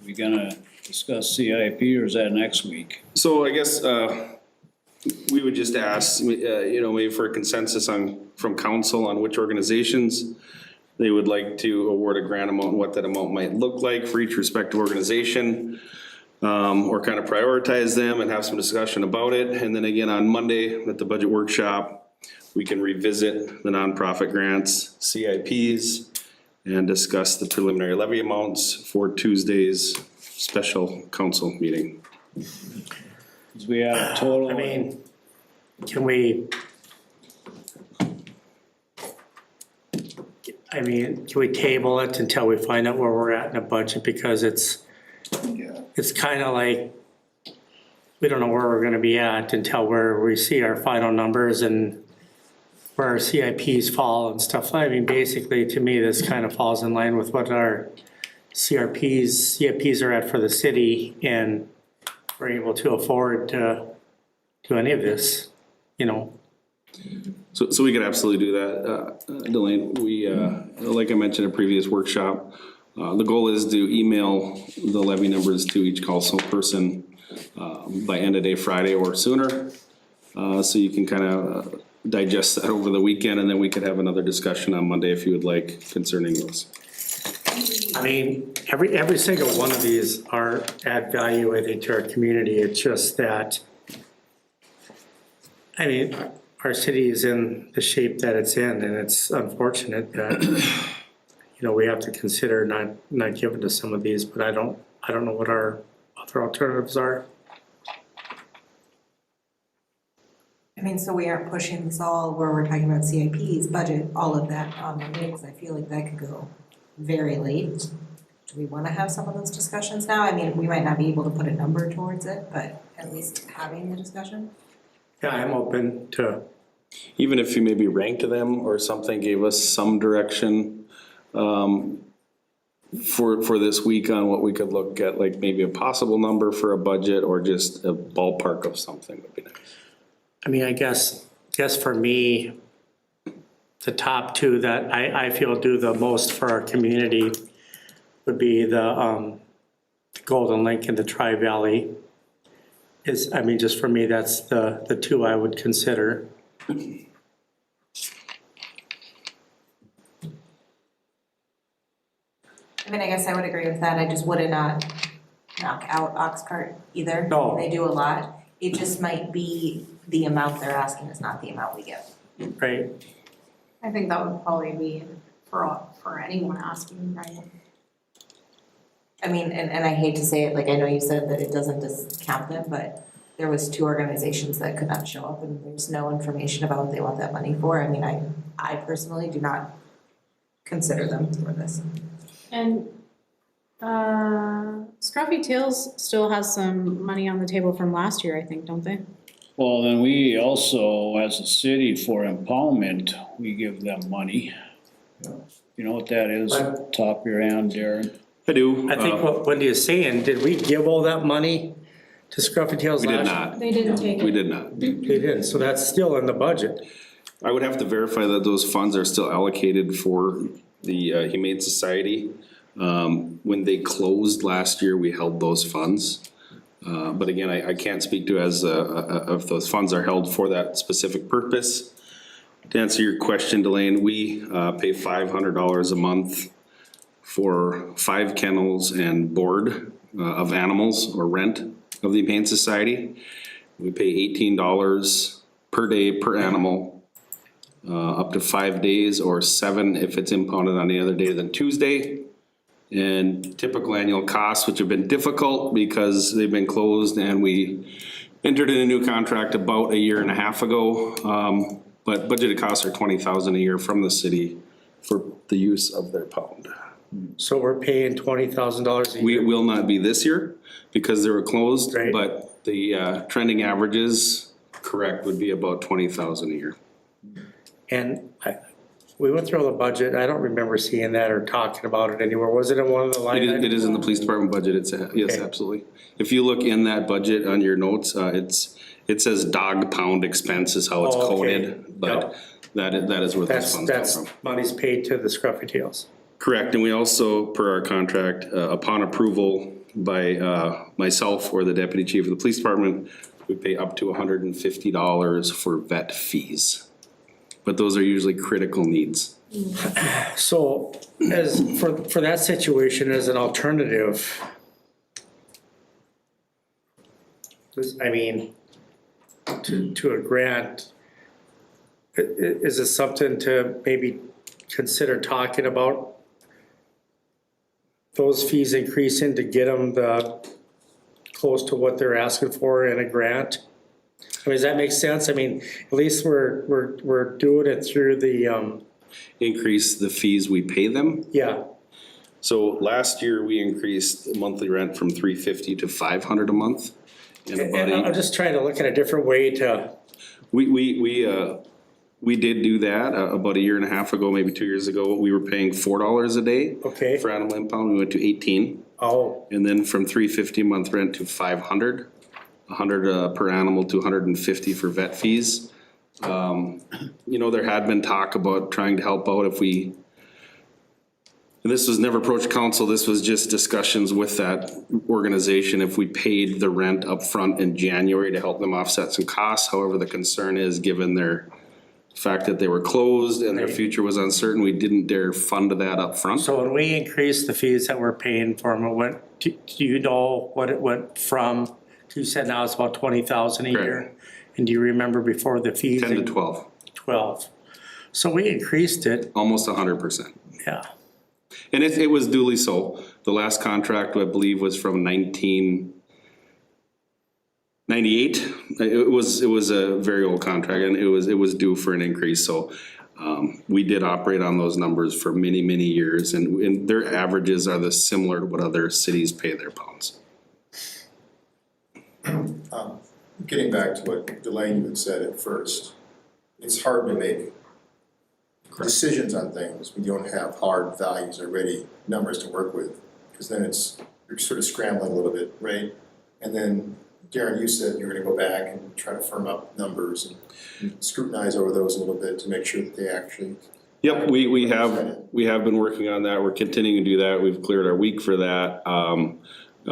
We gonna discuss CIP or is that next week? So I guess, we would just ask, maybe for a consensus from council on which organizations they would like to award a grant amount, and what that amount might look like for each respective organization. Or kind of prioritize them and have some discussion about it. And then again, on Monday at the budget workshop, we can revisit the nonprofit grants, CIPs, and discuss the preliminary levy amounts for Tuesday's special council meeting. So we have a total. I mean, can we table it until we find out where we're at in the budget, because it's kind of like, we don't know where we're gonna be at until we see our final numbers and where our CIPs fall and stuff. I mean, basically, to me, this kind of falls in line with what our CIPs are at for the city, and we're able to afford to do any of this, So we could absolutely do that, Delane. We, like I mentioned in a previous workshop, the goal is to email the levy numbers to each council person by end of day Friday or sooner. So you can kind of digest that over the weekend, and then we could have another discussion on Monday if you would like concerning those. I mean, every single one of these add value, I think, to our community. It's just that, I mean, our city is in the shape that it's in, and it's unfortunate that, we have to consider not giving to some of these, but I don't know what our other alternatives are. I mean, so we aren't pushing this all where we're talking about CIPs, budget, all of that on Monday, because I feel like that could go very late. Do we want to have some of those discussions now? I mean, we might not be able to put a number towards it, but at least having the discussion. Yeah, I'm open to, Even if you maybe ranked them or something, gave us some direction for this week on what we could look at, like maybe a possible number for a budget or just a ballpark of something would be nice. I mean, I guess for me, the top two that I feel do the most for our community would be the Golden Lake and the Tri-Valley. Just for me, that's the two I would consider. I mean, I guess I would agree with that. I just would not knock out Oxcart either. No. They do a lot. It just might be the amount they're asking is not the amount we give. Right. I think that would probably be for anyone asking, right? I mean, and I hate to say it, like I know you said that it doesn't discount them, but there was 2 organizations that could not show up and there's no information about what they want that money for. I mean, I personally do not consider them for this. And Scruffy Tales still has some money on the table from last year, I think, don't they? Well, then we also, as a city, for impoundment, we give them money. You know what that is, top of your hand, Darren? I do. I think what Wendy is saying, did we give all that money to Scruffy Tales We last did year? not. They didn't take it. We did not. They didn't, so that's still in the budget. I would have to verify that those funds are still allocated for the Humane Society. When they closed last year, we held those funds. But again, I can't speak to as if those funds are held for that specific purpose. To answer your question, Delane, we pay $500 a month for 5 kennels and board of animals or rent of the Humane Society. We pay $18 per day per animal, up to 5 days, or 7 if it's impounded on any other day than Tuesday. And typical annual costs, which have been difficult because they've been closed, and we entered in a new contract about a year and a half ago. But budgeted costs are $20,000 a year from the city for the use of their pound. So we're paying $20,000 a We year. will not be this year because they were closed, Right. but the trending averages, correct, would be about $20,000 a year. And we went through the budget, I don't remember seeing that or talking about it anywhere. Was it in one of the line items? It is in the police department budget, yes, Okay. absolutely. If you look in that budget on your notes, it says dog pound expense is how it's Oh, okay. coded, but that is where those funds come That's from. money's paid to the Scruffy Tails. Correct, and we also, per our contract, upon approval by myself or the deputy chief of the police department, we pay up to $150 for vet fees. But those are usually critical needs. So as, for that situation as an alternative, I mean, to a grant, is it something to maybe consider talking about? Those fees increasing to get them close to what they're asking for in a grant? I mean, does that make sense? I mean, at least we're doing it through the, Increase the fees we pay them. yeah, So last year, we increased monthly rent from $350 to $500 a month. and I'm just trying to look at a different way to, We did do that about a year and a half ago, maybe 2 years ago. We were paying $4 a day okay, for animal impound. We went to 18, oh, and then from $350 a month rent to $500, $100 per animal to $150 for vet fees. You know, there had been talk about trying to help out if we, and this was never approached council, this was just discussions with that organization, if we paid the rent up front in January to help them offset some costs. However, the concern is, given their fact that they were closed and their future was uncertain, we didn't dare fund that up front. so when we increased the fees that we're paying for them, it went, do you know what it went from? You said now it's about 20,000 a year, Correct. and do you remember before the fees? 10 to 12, 12. So we increased it, almost 100%. yeah, And it was duly so. The last contract, I believe, was from 1998. It was a very old contract, and it was due for an increase, so we did operate on those numbers for many, many years, and their averages are similar to what other cities pay their pounds. Getting back to what Delaney had said at first, it's hard to make decisions on things when you don't have hard values already, numbers to work with, because then you're sort of scrambling a little bit, right? And then, Darren, you said you're gonna go back and try to firm up numbers and scrutinize over those a little bit to make sure that they actually. Yep, we have been working on that. We're continuing to do that. We've cleared our week for that.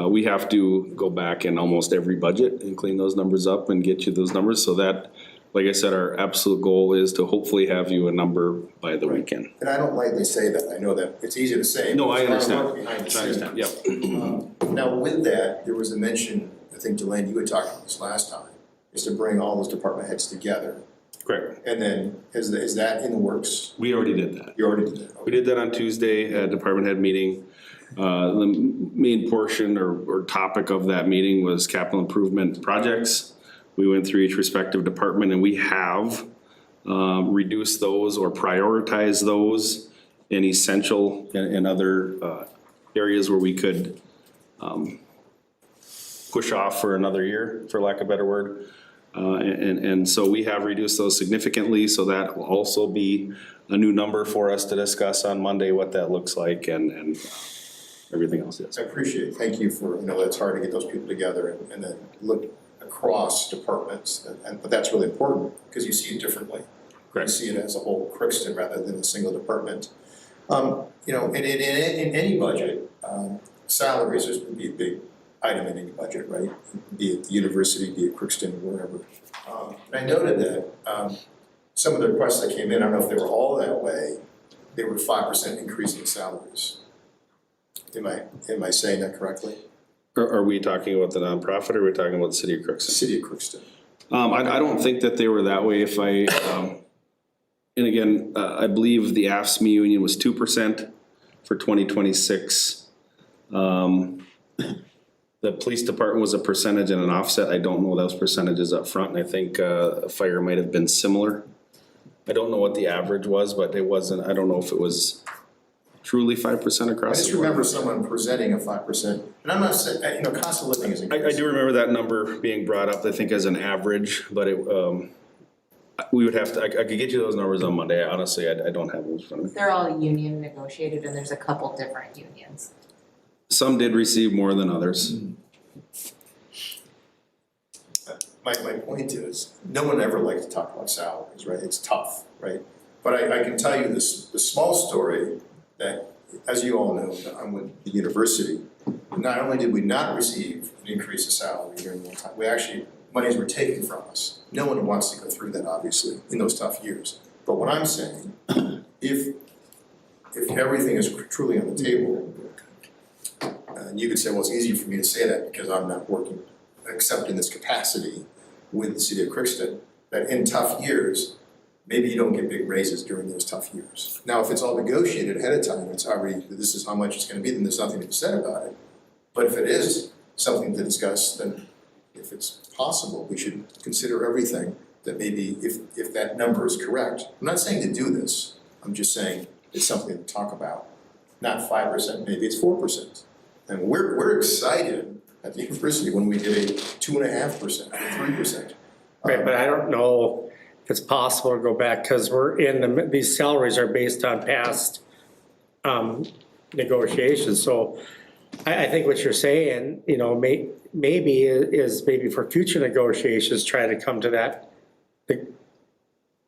We have to go back in almost every budget and clean those numbers up and get you those numbers, so that, like I said, our absolute goal is to hopefully have you a number by the weekend. And I don't lightly say that, I know that it's easy to say. No, but I there's a lot understand. of work behind the I understand, scenes. yep. Now, with that, there was a mention, I think Delaney, you had talked about this last time, is to bring all those department heads together. Correct. And then, is that in the works? We already did that. You already did that? We did that on Tuesday at department head meeting. The main portion or topic of that meeting was capital improvement projects. We went through each respective department, and we have reduced those or prioritized those in essential and other areas where we could push off for another year, for lack of a better word. And so we have reduced those significantly, so that will also be a new number for us to discuss on Monday, what that looks like and everything else is. I appreciate it, thank you for, it's hard to get those people together and then look across departments, but that's really important, because you see it differently. Correct. You see it as a whole Crookston rather than a single department. In any budget, salaries would be a big item in any budget, right? Be it the university, be it Crookston, wherever. And I noted that some of the requests that came in, I don't know if they were all that way, they were 5% increase in salaries. Am I saying that correctly? Are we talking about the nonprofit or are we talking about the city of Crookston? City of Crookston. I don't think that they were that way if and again, I believe the AFSCME union was 2% for 2026. The police department was a percentage and an offset. I don't know those percentages up front, and I think fire might have been similar. I don't know what the average was, but it wasn't, I don't know if it was truly 5% across the board. I just remember someone presenting a 5%, and I'm not saying, cost of living is I increasing. do remember that number being brought up, I think, as an average, but it, we would have to, I could get you those numbers on Monday. Honestly, I don't have those in front of me. They're all union negotiated and there's a couple different unions. Some did receive more than others. My point is, no one ever likes to talk about salaries, right? It's tough, right? But I can tell you this, the small story that, as you all know, that I'm with the university. Not only did we not receive an increase in salary during that time, we actually, monies were taken from us. No one wants to go through that, obviously, in those tough years. But what I'm saying, if everything is truly on the table, and you could say, well, it's easy for me to say that because I'm not working, except in this capacity with the city of Crookston, that in tough years, maybe you don't get big raises during those tough years. Now, if it's all negotiated ahead of time, it's already, this is how much it's gonna be, then there's nothing to be said about it. But if it is something to discuss, then if it's possible, we should consider everything, that maybe if that number is correct. I'm not saying to do this, I'm just saying it's something to talk about. Not 5%, maybe it's 4%. And we're excited at the university when we did a 2.5%, 3%. Right, but I don't know if it's possible to go back, because we're in these salaries are based on past negotiations, so I think what you're saying, maybe is maybe for future negotiations, try to come to that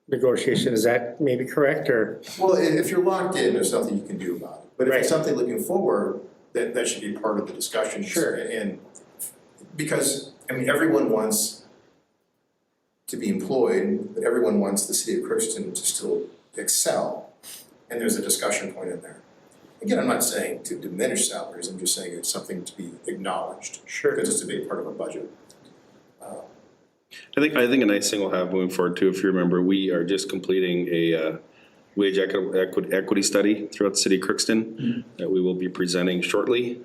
negotiation. Is that maybe correct, or? Well, if you're locked in, there's nothing you can do about it. But if it's Right. something looking forward, that should be part of the discussion. Sure. And because, everyone wants to be employed, but everyone wants the city of Crookston to still excel. And there's a discussion point in there. Again, I'm not saying to diminish salaries, I'm just saying it's something to be acknowledged. Sure. Because it's a big part of our budget. I think a nice thing we'll have moving forward too, if you remember, we are just completing a wage equity study throughout the city of Crookston that we will be presenting shortly.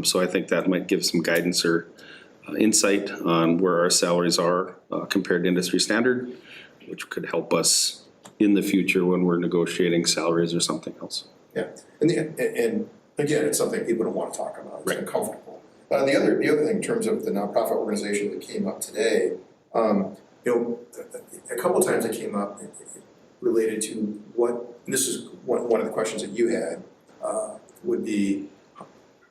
So I think that might give some guidance or insight on where our salaries are compared to industry standard, which could help us in the future when we're negotiating salaries or something else. Yeah, and again, it's something people don't want to talk about, it's Right. uncomfortable. The other thing, in terms of the nonprofit organization that came up today, a couple times it came up related to what, and this is one of the questions that you had, would be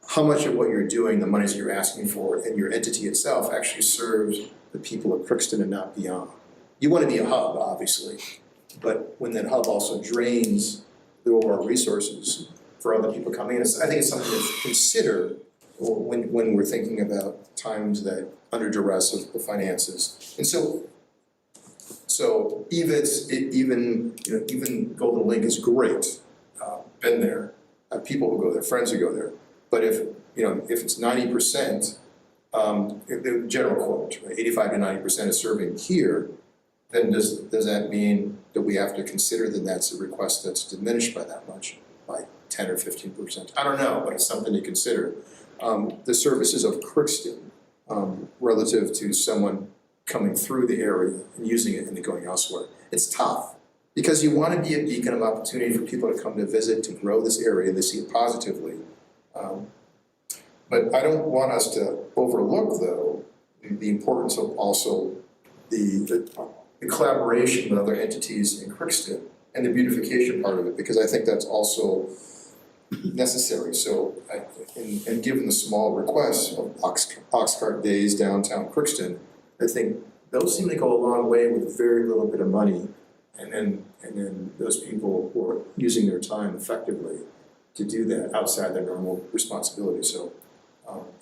how much of what you're doing, the monies you're asking for, and your entity itself actually serves the people of Crookston and not beyond. You want to be a hub, obviously, but when that hub also drains the overall resources for other people coming in, I think it's something to consider when we're thinking about times that under duress of the finances. And so even Golden Lake is great, been there, people who go there, friends who go there. But if it's 90%, the general quote, right, 85 to 90% is serving here, then does that mean that we have to consider that that's a request that's diminished by that much, by 10 or 15%? I don't know, but it's something to consider. The services of Crookston, relative to someone coming through the area and using it and then going elsewhere. It's tough, because you want to be a beacon of opportunity for people to come to visit, to grow this area, and they see it positively. But I don't want us to overlook, though, the importance of also the collaboration with other entities in Crookston and the beautification part of it, because I think that's also necessary. So, and given the small requests of Oxcart Days downtown Crookston, I think those seem to go a long way with very little bit of money, and then those people who are using their time effectively to do that outside their normal responsibility. So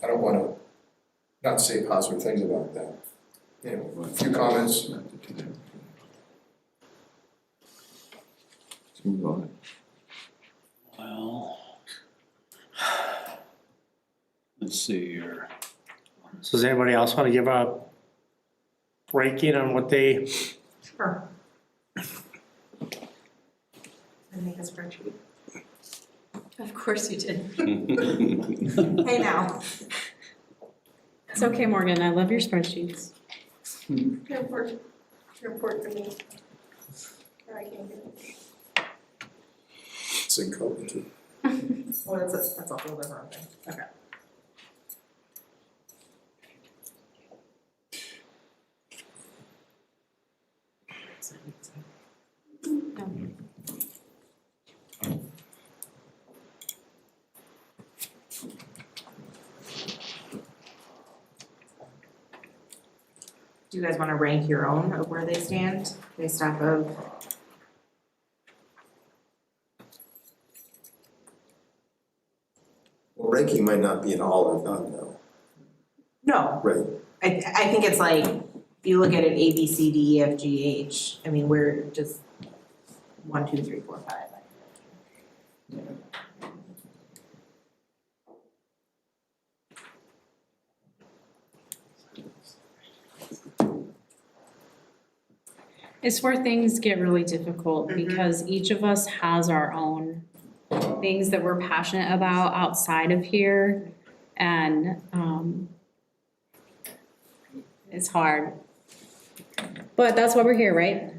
I don't want to not say positive things about that. A few comments. Let's move on. Well, let's see here. So does anybody else want to give a ranking on what they, Sure. I make a spreadsheet. Of course you did. Hey now. It's okay, Morgan, I love your spreadsheets. Report to me. Or I can't get it. It's in code too. Well, that's a whole different thing. Okay. Do you guys wanna rank your own of where they stand based off of? Well, ranking might not be an all or none though, No, right? I think it's like, if you look at it, A, B, C, D, E, F, G, H, I mean, we're just 1, 2, 3, 4, 5. It's where things get really difficult because each of us has our own things that we're passionate about outside of here. And it's hard. But that's why we're here, right?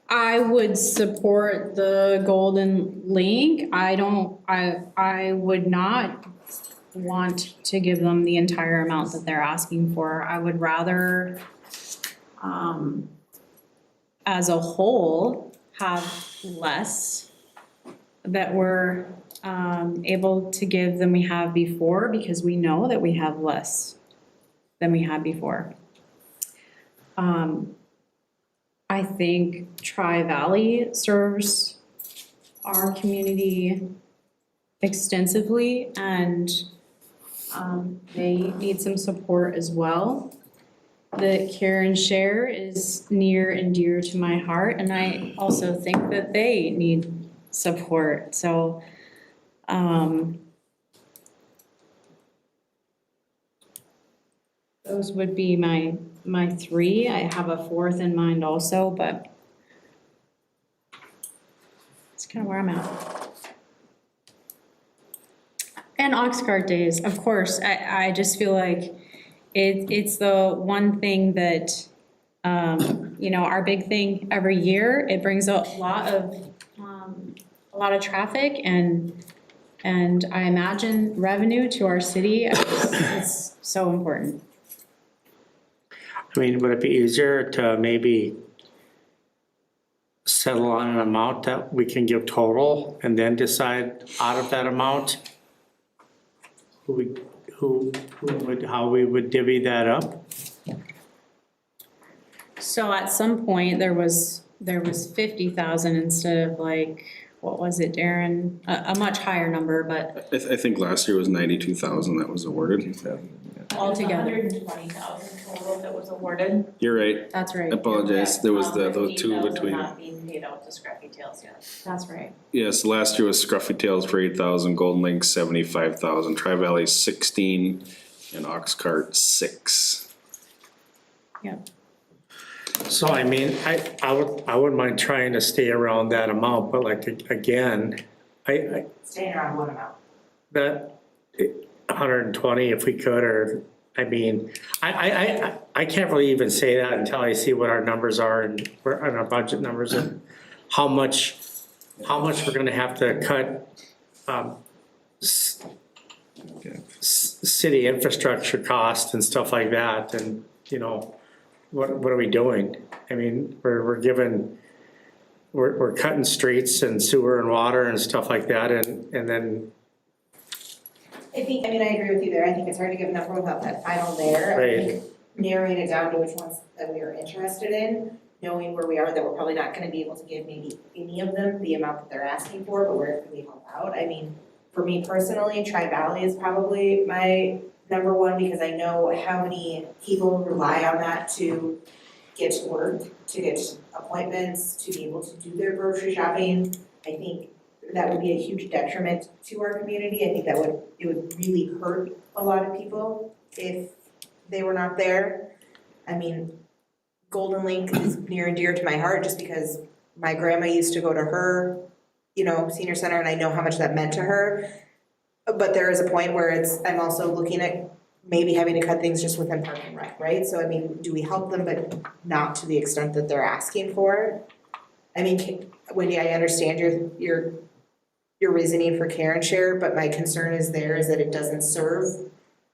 I would support the golden link. I would not want to give them the entire amount that they're asking for. I would rather, as a whole, have less that we're able to give than we have before, because we know that we have less than we had before. I think Tri-Valley serves our community extensively, and they need some support as well. The Care and Share is near and dear to my heart, and I also think that they need support. So those would be my three. I have a fourth in mind also, but it's kind of where I'm at. And Oxcart days, of course. I just feel like it's the one thing that, our big thing every year. It brings a lot of traffic and I imagine revenue to our city. It's so important. I mean, would it be easier to maybe settle on an amount that we can give total and then decide out of that amount how we would divvy that up? So at some point, there was 50,000 instead of like, what was it, Darren? A much higher number, but I think last year was 92,000 that was awarded. altogether. 120,000 total that was awarded. You're right, That's right. I apologize, there was those two 15,000 between. not being paid out to Scruffy Tails yet. That's right. Yes, last year was Scruffy Tails for 8,000, Golden Lake 75,000, Tri-Valley 16, and Oxcart 6. Yep. So I mean, I wouldn't mind trying to stay around that amount, but like, again, I Staying around what amount? that 120 if we could, or, I mean, I can't really even say that until I see what our numbers are and our budget numbers and how much we're gonna have to cut city infrastructure costs and stuff like that, and, what are we doing? I mean, we're cutting streets and sewer and water and stuff like that, and then. I agree with you there. I think it's hard to give a number without that final there. Right. I think narrowing it down to which ones that we are interested in, knowing where we are, that we're probably not gonna be able to give maybe any of them the amount that they're asking for, but where can we help out? I mean, for me personally, Tri-Valley is probably my number one, because I know how many people rely on that to get to work, to get appointments, to be able to do their grocery shopping. I think that would be a huge detriment to our community. I think it would really hurt a lot of people if they were not there. I mean, Golden Link is near and dear to my heart just because my grandma used to go to her, senior center, and I know how much that meant to her. But there is a point where I'm also looking at maybe having to cut things just within Park and Rec, right? So I mean, do we help them, but not to the extent that they're asking for? I mean, Wendy, I understand your reasoning for care and share, but my concern is that it doesn't serve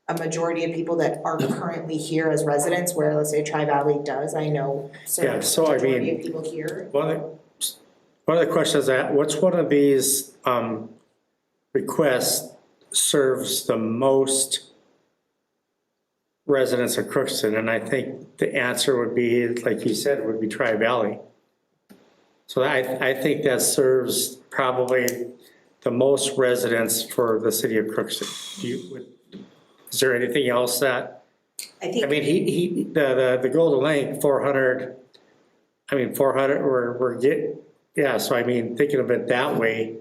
a majority of people that are currently here as residents, where let's say Tri-Valley does, I know serves so a I majority mean, of people here. One of the questions that, what's one of these requests serves the most residents of Crookston? And I think the answer would be, like you said, would be Tri-Valley. So I think that serves probably the most residents for the city of Crookston. Is there anything else that, I mean, the Golden Lake, 400, so I mean, thinking of it that way,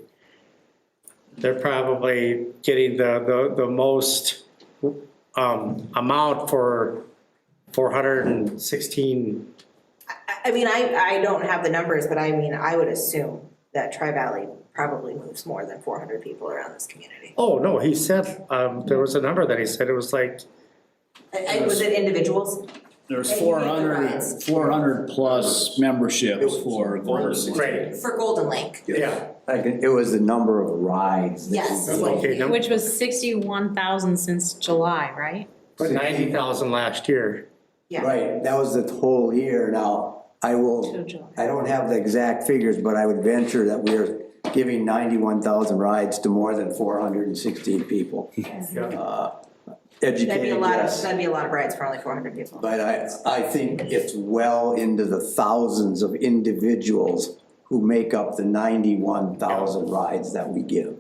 they're probably getting the most amount for 416. I mean, I don't have the numbers, but I mean, I would assume that Tri-Valley probably moves more than 400 people around this community. Oh, no, he said, there was a number that he said, it was like. Was it individuals? There's 400 plus memberships for Golden Lake. Right. For Golden Lake. Yeah. It was the number of rides. Yes. Okay, Which was 61,000 since July, right? 90,000 last year. Yeah. Right, that was the whole year. Now, I don't have the exact figures, but I would venture that we're giving 91,000 rides to more than 416 people. Educated, That'd be a lot yes. of rides for only 400 people. But I think it's well into the thousands of individuals who make up the 91,000 rides that we give.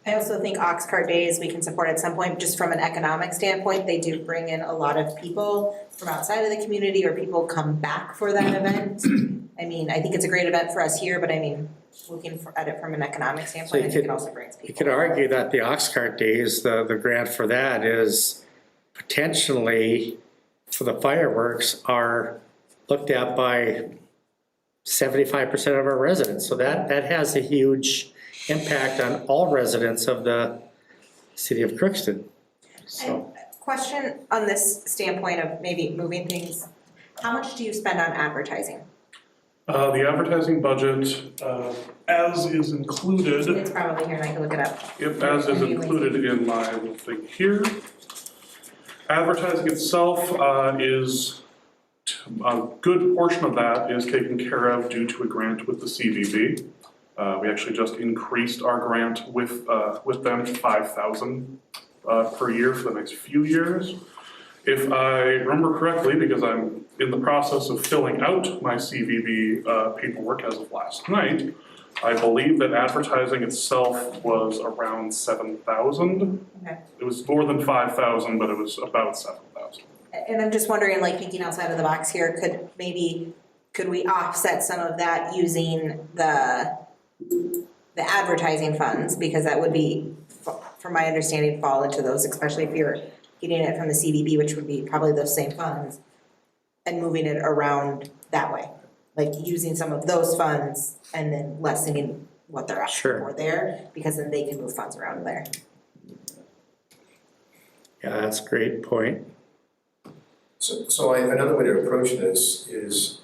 I also think Ox Cart Days we can support at some point, just from an economic standpoint. They do bring in a lot of people from outside of the community, or people come back for that event. I mean, I think it's a great event for us here, but I mean, looking at it from an economic standpoint, I think it also brings people. You could argue that the Ox Cart Days, the grant for that is potentially, for the fireworks, are looked at by 75% of our residents. So that has a huge impact on all residents of the city of Crookston. So. Question on this standpoint of maybe moving things, how much do you spend on advertising? The advertising budget, as is included. It's probably here and I can look it up. Yep, as is included in my little thing here. Advertising itself is, a good portion of that is taken care of due to a grant with the CDP. We actually just increased our grant with them to 5,000 per year for the next few years. If I remember correctly, because I'm in the process of filling out my CVB paperwork as of last night, I believe that advertising itself was around 7,000. Okay. It was more than 5,000, but it was about 7,000. And I'm just wondering, like, thinking outside of the box here, could we offset some of that using the advertising funds? Because that would be, from my understanding, fall into those, especially if you're getting it from the CDB, which would be probably those same funds, and moving it around that way. Like using some of those funds and then lessening what they're asking for there, because then they can move funds around there. Yeah, that's a great point. So another way to approach this is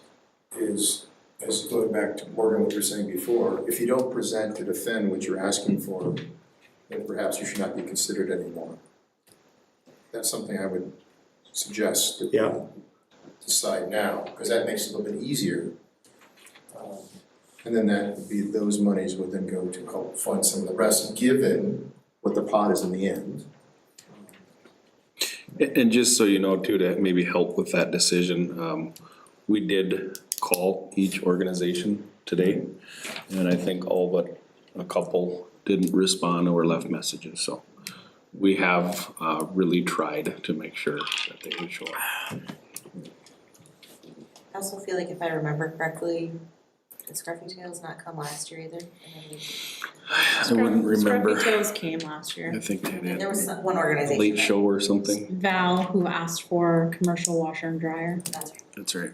as going back to Morgan, what you were saying before, if you don't present to defend what you're asking for, then perhaps you should not be considered anymore. That's something I would suggest that you decide now, because that makes it a little bit easier. And then that would be, those monies would then go to help fund some of the rest, given what the pot is in the end. And just so you know too, to maybe help with that decision, we did call each organization today, and I think all but a couple didn't respond or left messages, so we have really tried to make sure that they would show up. I also feel like if I remember correctly, Did Scruffy Tails not come last year either? And then I wouldn't remember. Scruffy Tails came last year. I think they there had was one a organization. late that- show or something. Val, who asked for commercial washer and dryer. That's right. That's right.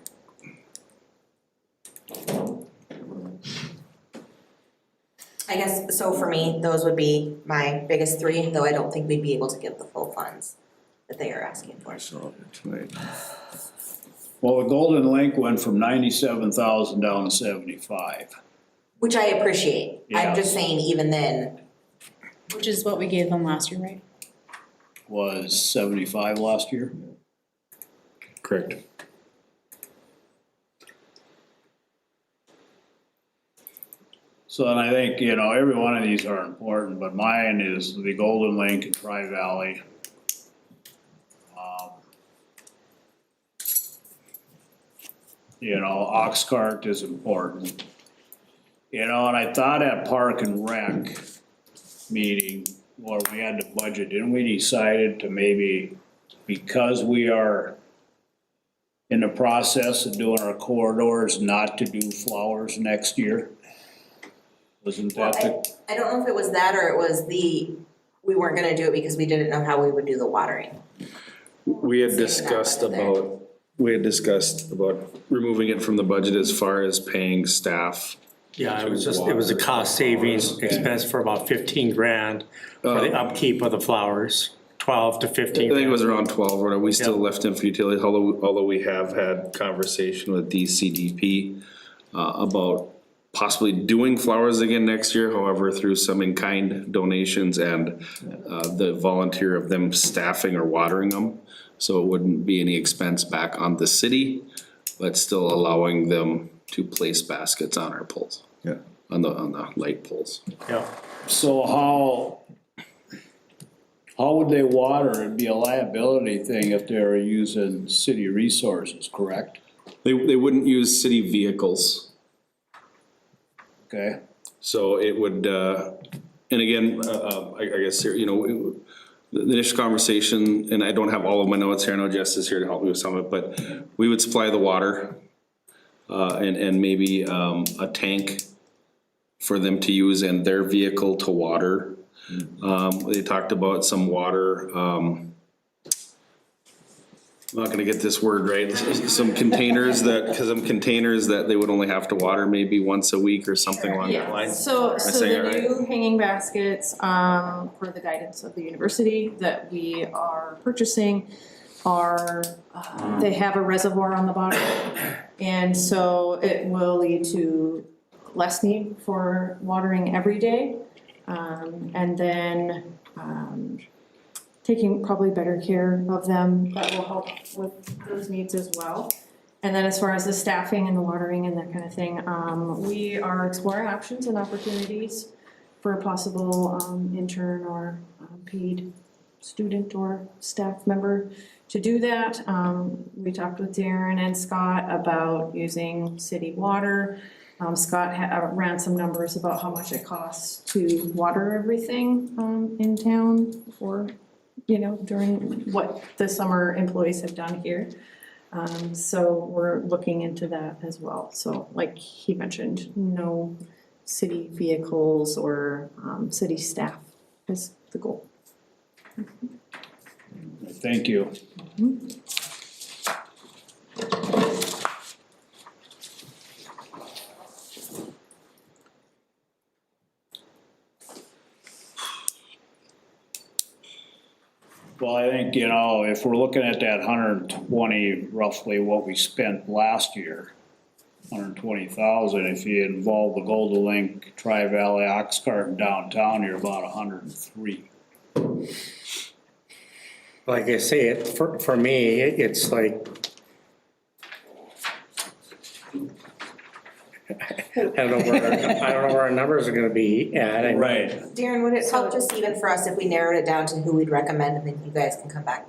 I guess, so for me, those would be my biggest three, though I don't think we'd be able to give the full funds that they are asking for. Well, the Golden Link went from 97,000 down to 75. Which I appreciate. Yeah. I'm just saying, even then, Which is what we gave them last year, right? Was 75 last year? Correct. So then I think, you know, every one of these are important, but mine is the Golden Link and Tri-Valley. You know, Ox Cart is important. You know, and I thought at Park and Rec meeting, where we had the budget, didn't we decided to maybe, because we are in the process of doing our corridors, not to do flowers next year? Wasn't that the? I don't know if it was that or it was we weren't gonna do it because we didn't know how we would do the watering. We had discussed about removing it from the budget as far as paying staff. Yeah, it was a cost savings expense for about 15 grand for the upkeep of the flowers, 12 to 15 I think it grand. was around 12, or we still Yeah. left in for utilities, although we have had conversation with DCDP about possibly doing flowers again next year, however, through some in-kind donations and the volunteer of them staffing or watering them. So it wouldn't be any expense back on the city, but still allowing them to place baskets on our poles. Yeah. On the light poles. Yeah. So how would they water? It'd be a liability thing if they were using city resources, correct? They wouldn't use city vehicles. Okay, So it would, and again, I guess, you know, the initial conversation, and I don't have all of my notes here, I know Jess is here to help me with some of it, but we would supply the water, and maybe, a tank for them to use in their vehicle to water. They talked about some water, I'm not gonna get this word right, some containers that they would only have to water maybe once a week or something along that line. So saying it the right? new hanging baskets, for the guidance of the university that we are purchasing are, they have a reservoir on the bottom. And so it will lead to less need for watering every day. And then, taking probably better care of them, that will help with those needs as well. And then as far as the staffing and the watering and that kind of thing, we are exploring options and opportunities for a possible intern or paid student or staff member to do that. We talked with Darren and Scott about using city water. Scott ran some numbers about how much it costs to water everything in town for, you know, during what the summer employees have done here. So we're looking into that as well. So like he mentioned, no city vehicles or city staff is the goal. thank you. Well, I think, you know, if we're looking at that 120, roughly what we spent last year, 120,000, if you involve the Golden Link, Tri-Valley, Ox Cart and downtown, you're about 103. Like I say, for me, it's like, I don't know where our numbers are gonna be at. I mean, Right. Darren, would it help just even for us if we narrowed it down to who we'd recommend and then you guys can come back?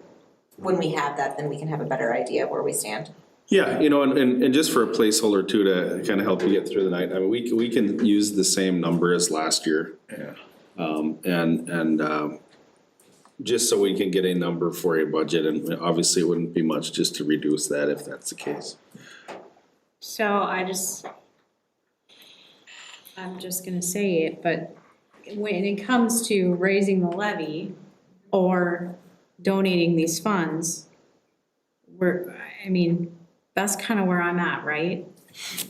When we have that, then we can have a better idea of where we stand. Yeah, you know, and just for a placeholder too, to kind of help you get through the night, I mean, we can use the same number as last year. Yeah. Just so we can get a number for a budget, and obviously it wouldn't be much just to reduce that if that's the case. So I just, I'm just gonna say it, but when it comes to raising the levy or donating these funds, that's kind of where I'm at, right?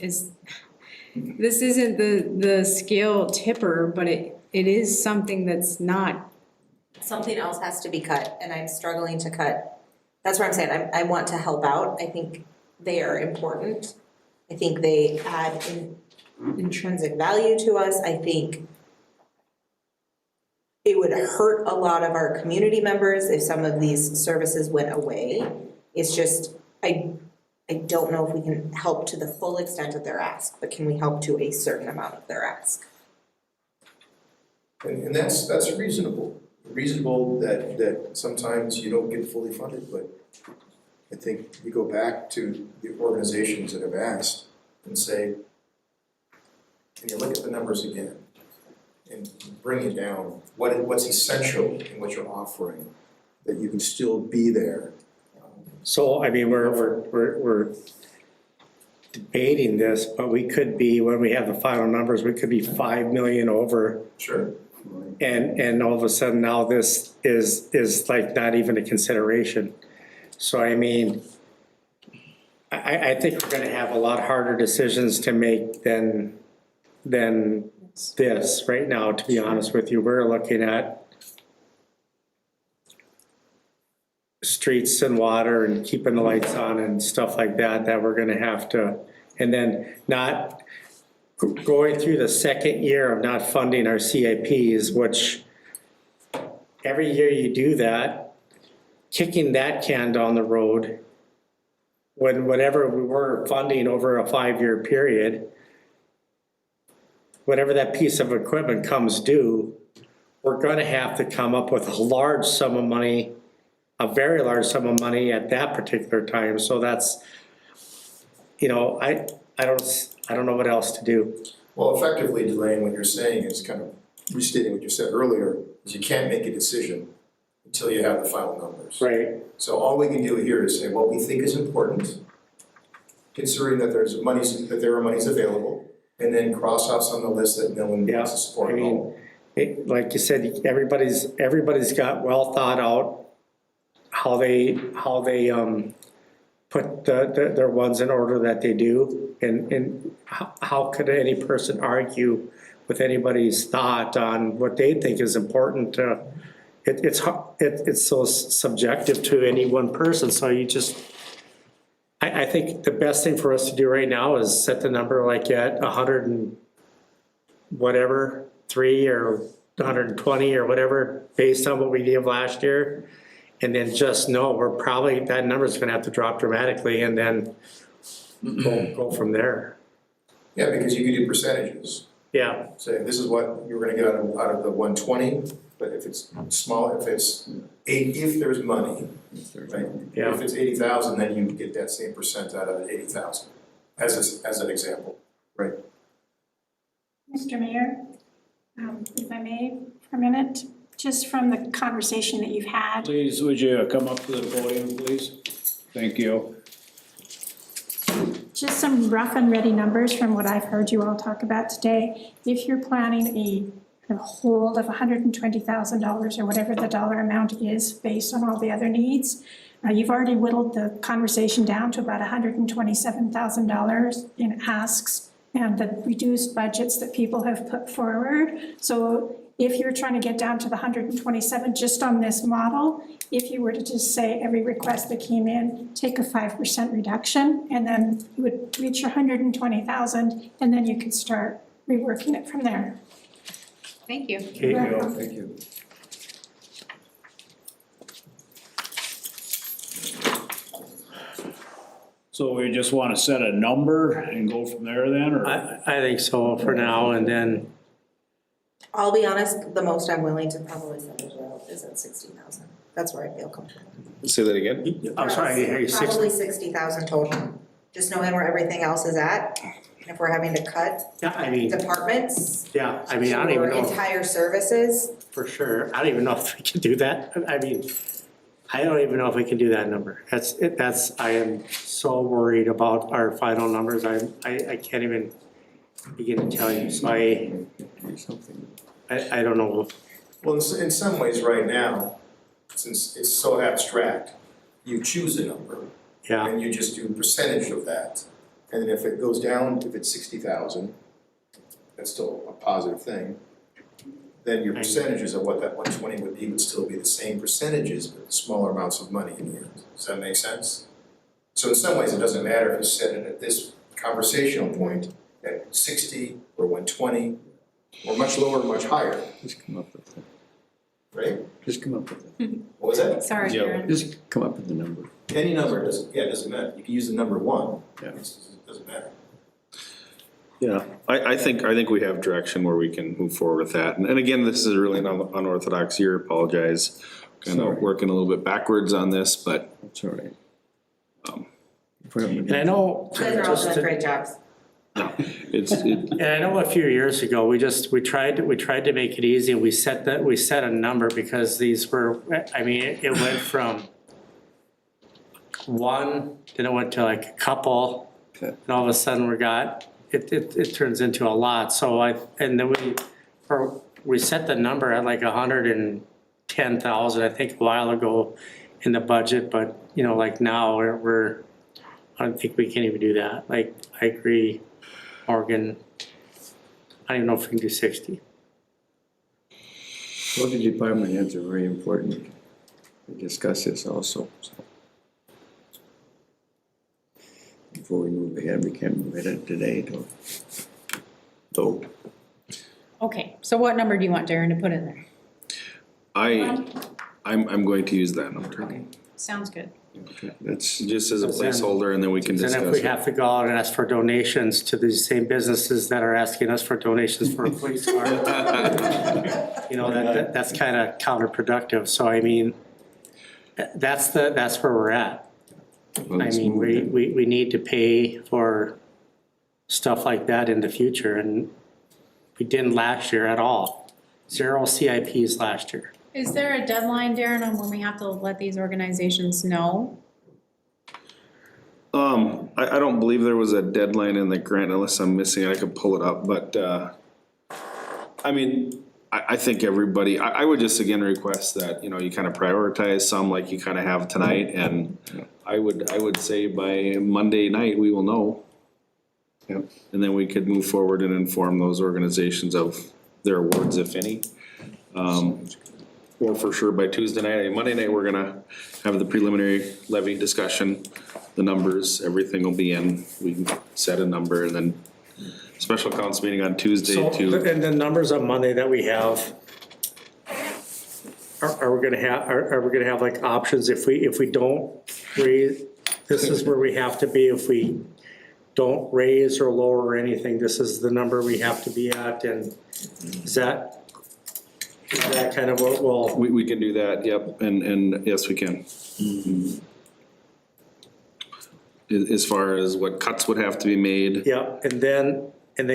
This isn't the scale tipper, but it is something that's not. Something else has to be cut, and I'm struggling to cut. That's what I'm saying, I want to help out, I think they are important. I think they add intrinsic value to us, I think it would hurt a lot of our community members if some of these services went away. It's just, I don't know if we can help to the full extent of their ask, but can we help to a certain amount of their ask? And that's reasonable. Reasonable that sometimes you don't get fully funded, but I think we go back to the organizations that have asked and say, can you look at the numbers again and bring it down? What's essential in what you're offering, that you can still be there? So, I mean, we're debating this, but we could be, when we have the final numbers, we could be 5 million over. Sure. And all of a sudden now this is like not even a consideration. So I mean, I think we're gonna have a lot harder decisions to make than this right now, to be honest with you. We're looking at streets and water and keeping the lights on and stuff like that we're gonna have to, and then not going through the second year of not funding our CIPs, which every year you do that, kicking that can down the road, when whatever we were funding over a 5-year period, whatever that piece of equipment comes due, we're gonna have to come up with a large sum of money, a very large sum of money at that particular time. So that's, you know, I don't know what else to do. Well, effectively, Delane, what you're saying is kind of restating what you said earlier, is you can't make a decision until you have the final numbers. Right. So all we can do here is say what we think is important, considering that there are monies available, and then cross off some on the list that no one wants to support at all. Like you said, everybody's got well thought out how they put their ones in order that they do, and how could any person argue with anybody's thought on what they think is important? It's so subjective to any one person, so you just, I think the best thing for us to do right now is set the number like at 100 and whatever, 3 or 120 or whatever, based on what we did last year. And then just know that number's gonna have to drop dramatically, and then go from there. Yeah, because you can do percentages. Yeah. Say, this is what you're gonna get out of the 120, but if it's small, if there's money, right? Yeah. If it's 80,000, then you get that same percent out of the 80,000, as an example, right? Mr. Mayor, if I may, for a minute, just from the conversation that you've had. Please, would you come up to the podium, please? Thank you. Just some rough and ready numbers from what I've heard you all talk about today. If you're planning a hold of $120,000 or whatever the dollar amount is based on all the other needs, you've already whittled the conversation down to about $127,000 in asks and the reduced budgets that people have put forward. So if you're trying to get down to the 127 just on this model, if you were to just say every request that came in, take a 5% reduction, and then you would reach your 120,000, and then you could start reworking it from there. Thank you. Thank you. So we just wanna set a number and go from there then, or? I think so for now, and then, I'll be honest, the most I'm willing to probably send it out is at 60,000. That's where I feel comfortable. Say that again? I'm sorry, I didn't hear you. Probably 60,000 total, just knowing where everything else is at. And if we're having to cut Yeah, I mean, departments I don't even or know entire services, for sure. I don't even know if we can do that. I mean, I don't even know if we can do that number. I am so worried about our final numbers. I can't even begin to tell you, so I don't know. Well, in some ways, right now, since it's so abstract, you choose a number. Yeah. And you just do a percentage of that. And then if it goes down, if it's 60,000, that's still a positive thing. Then your percentages of what that 120 would be would still be the same percentages, but smaller amounts of money in the end. Does that make sense? So in some ways, it doesn't matter if you set it at this conversational point at 60 or 120, or much lower or much higher, Just come up with it. right? Just come up with it. What was that? Sorry, Yeah. Darren. Just come up with the number. Any number, it doesn't matter. You can use the number 1. Yeah. It doesn't matter. Yeah, I think we have direction where we can move forward with that. And again, this is really an unorthodox year, apologize. Kind of Sorry. working a little bit backwards on this, but That's all right. Um, If we haven't And I know, You guys are all doing great jobs. and I know a few years ago, we tried to make it easy, and we set a number because these were, I mean, it went from one, then it went to like a couple, and all of a sudden it turns into a lot, so and then we set the number at like 110,000, I think, a while ago in the budget, but like now I don't think we can even do that. Like, I agree, Morgan, I don't even know if we can do 60. Well, the department heads are very important. We discuss this also, so. Before we move ahead, we can't move ahead today, though. So, Okay, so what number do you want Darren to put in there? I'm going to use that number. Sounds good. that's, Just as a placeholder, and then we can And discuss if we it. have to go out and ask for donations to these same businesses that are asking us for donations for a police car, that's kind of counterproductive, so I mean, that's where we're at. I mean, we need to pay for stuff like that in the future, and we didn't last year at all. 0 CIPs last year. Is there a deadline, Darren, on when we have to let these organizations know? I don't believe there was a deadline in the grant unless I'm missing it. I could pull it up, but, I mean, I think everybody, I would just again request that, you kind of prioritize some like you kind of have tonight, and I would say by Monday night, we will know. Yep. And then we could move forward and inform those organizations of their awards, if any. Or for sure by Tuesday night, Monday night, we're gonna have the preliminary levy discussion, the numbers, everything will be in, we can set a number, and then special council meeting on Tuesday So, to. and the numbers on Monday that we have, are we gonna have like options if we don't raise, this is where we have to be, if we don't raise or lower anything, this is the number we have to be at, and is that kind of what we'll? We can do that, yep, and yes, we can. As far as what cuts would have to be made. Yeah, and then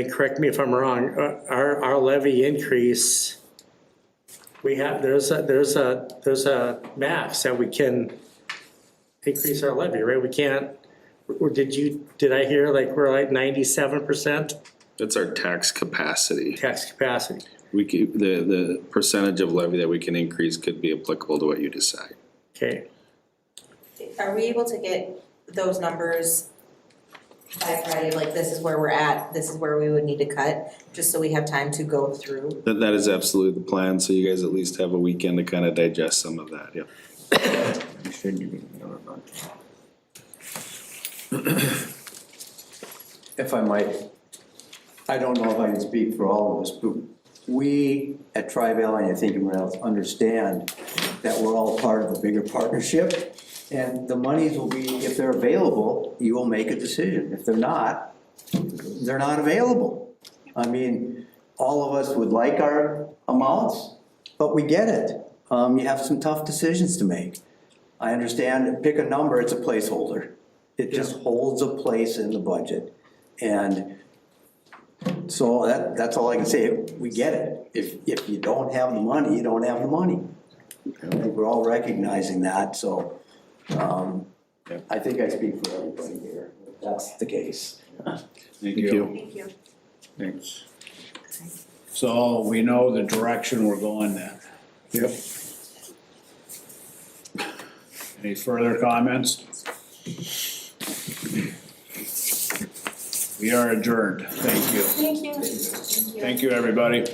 correct me if I'm wrong, our levy increase, we have, there's a max that we can increase our levy, right? We can't, or did I hear like we're like 97% That's our tax capacity. tax capacity? We could, the percentage of levy that we can increase could be applicable to what you decide. Okay, Are we able to get those numbers by Friday, like this is where we're at, this is where we would need to cut, just so we have time to go through? That is absolutely the plan, so you guys at least have a weekend to kind of digest some of that, yep. we shouldn't even know about that. If I might, I don't know if I can speak for all of us, but we at Tri-Valley, I think everyone else, understand that we're all part of a bigger partnership. And the monies will be, if they're available, you will make a decision. If they're not available. I mean, all of us would like our amounts, but we get it. You have some tough decisions to make. I understand, pick a number, it's a placeholder. It just holds a place in the budget. And so that's all I can say. We get it. If you don't have the money, you don't have the money. I think we're all recognizing that, so I think I speak for everybody here. That's the case. Thank you. Thank you. Thanks. So we know the direction we're going then. Yep. Any further comments? We are adjourned. Thank you. Thank you. Thank you, everybody.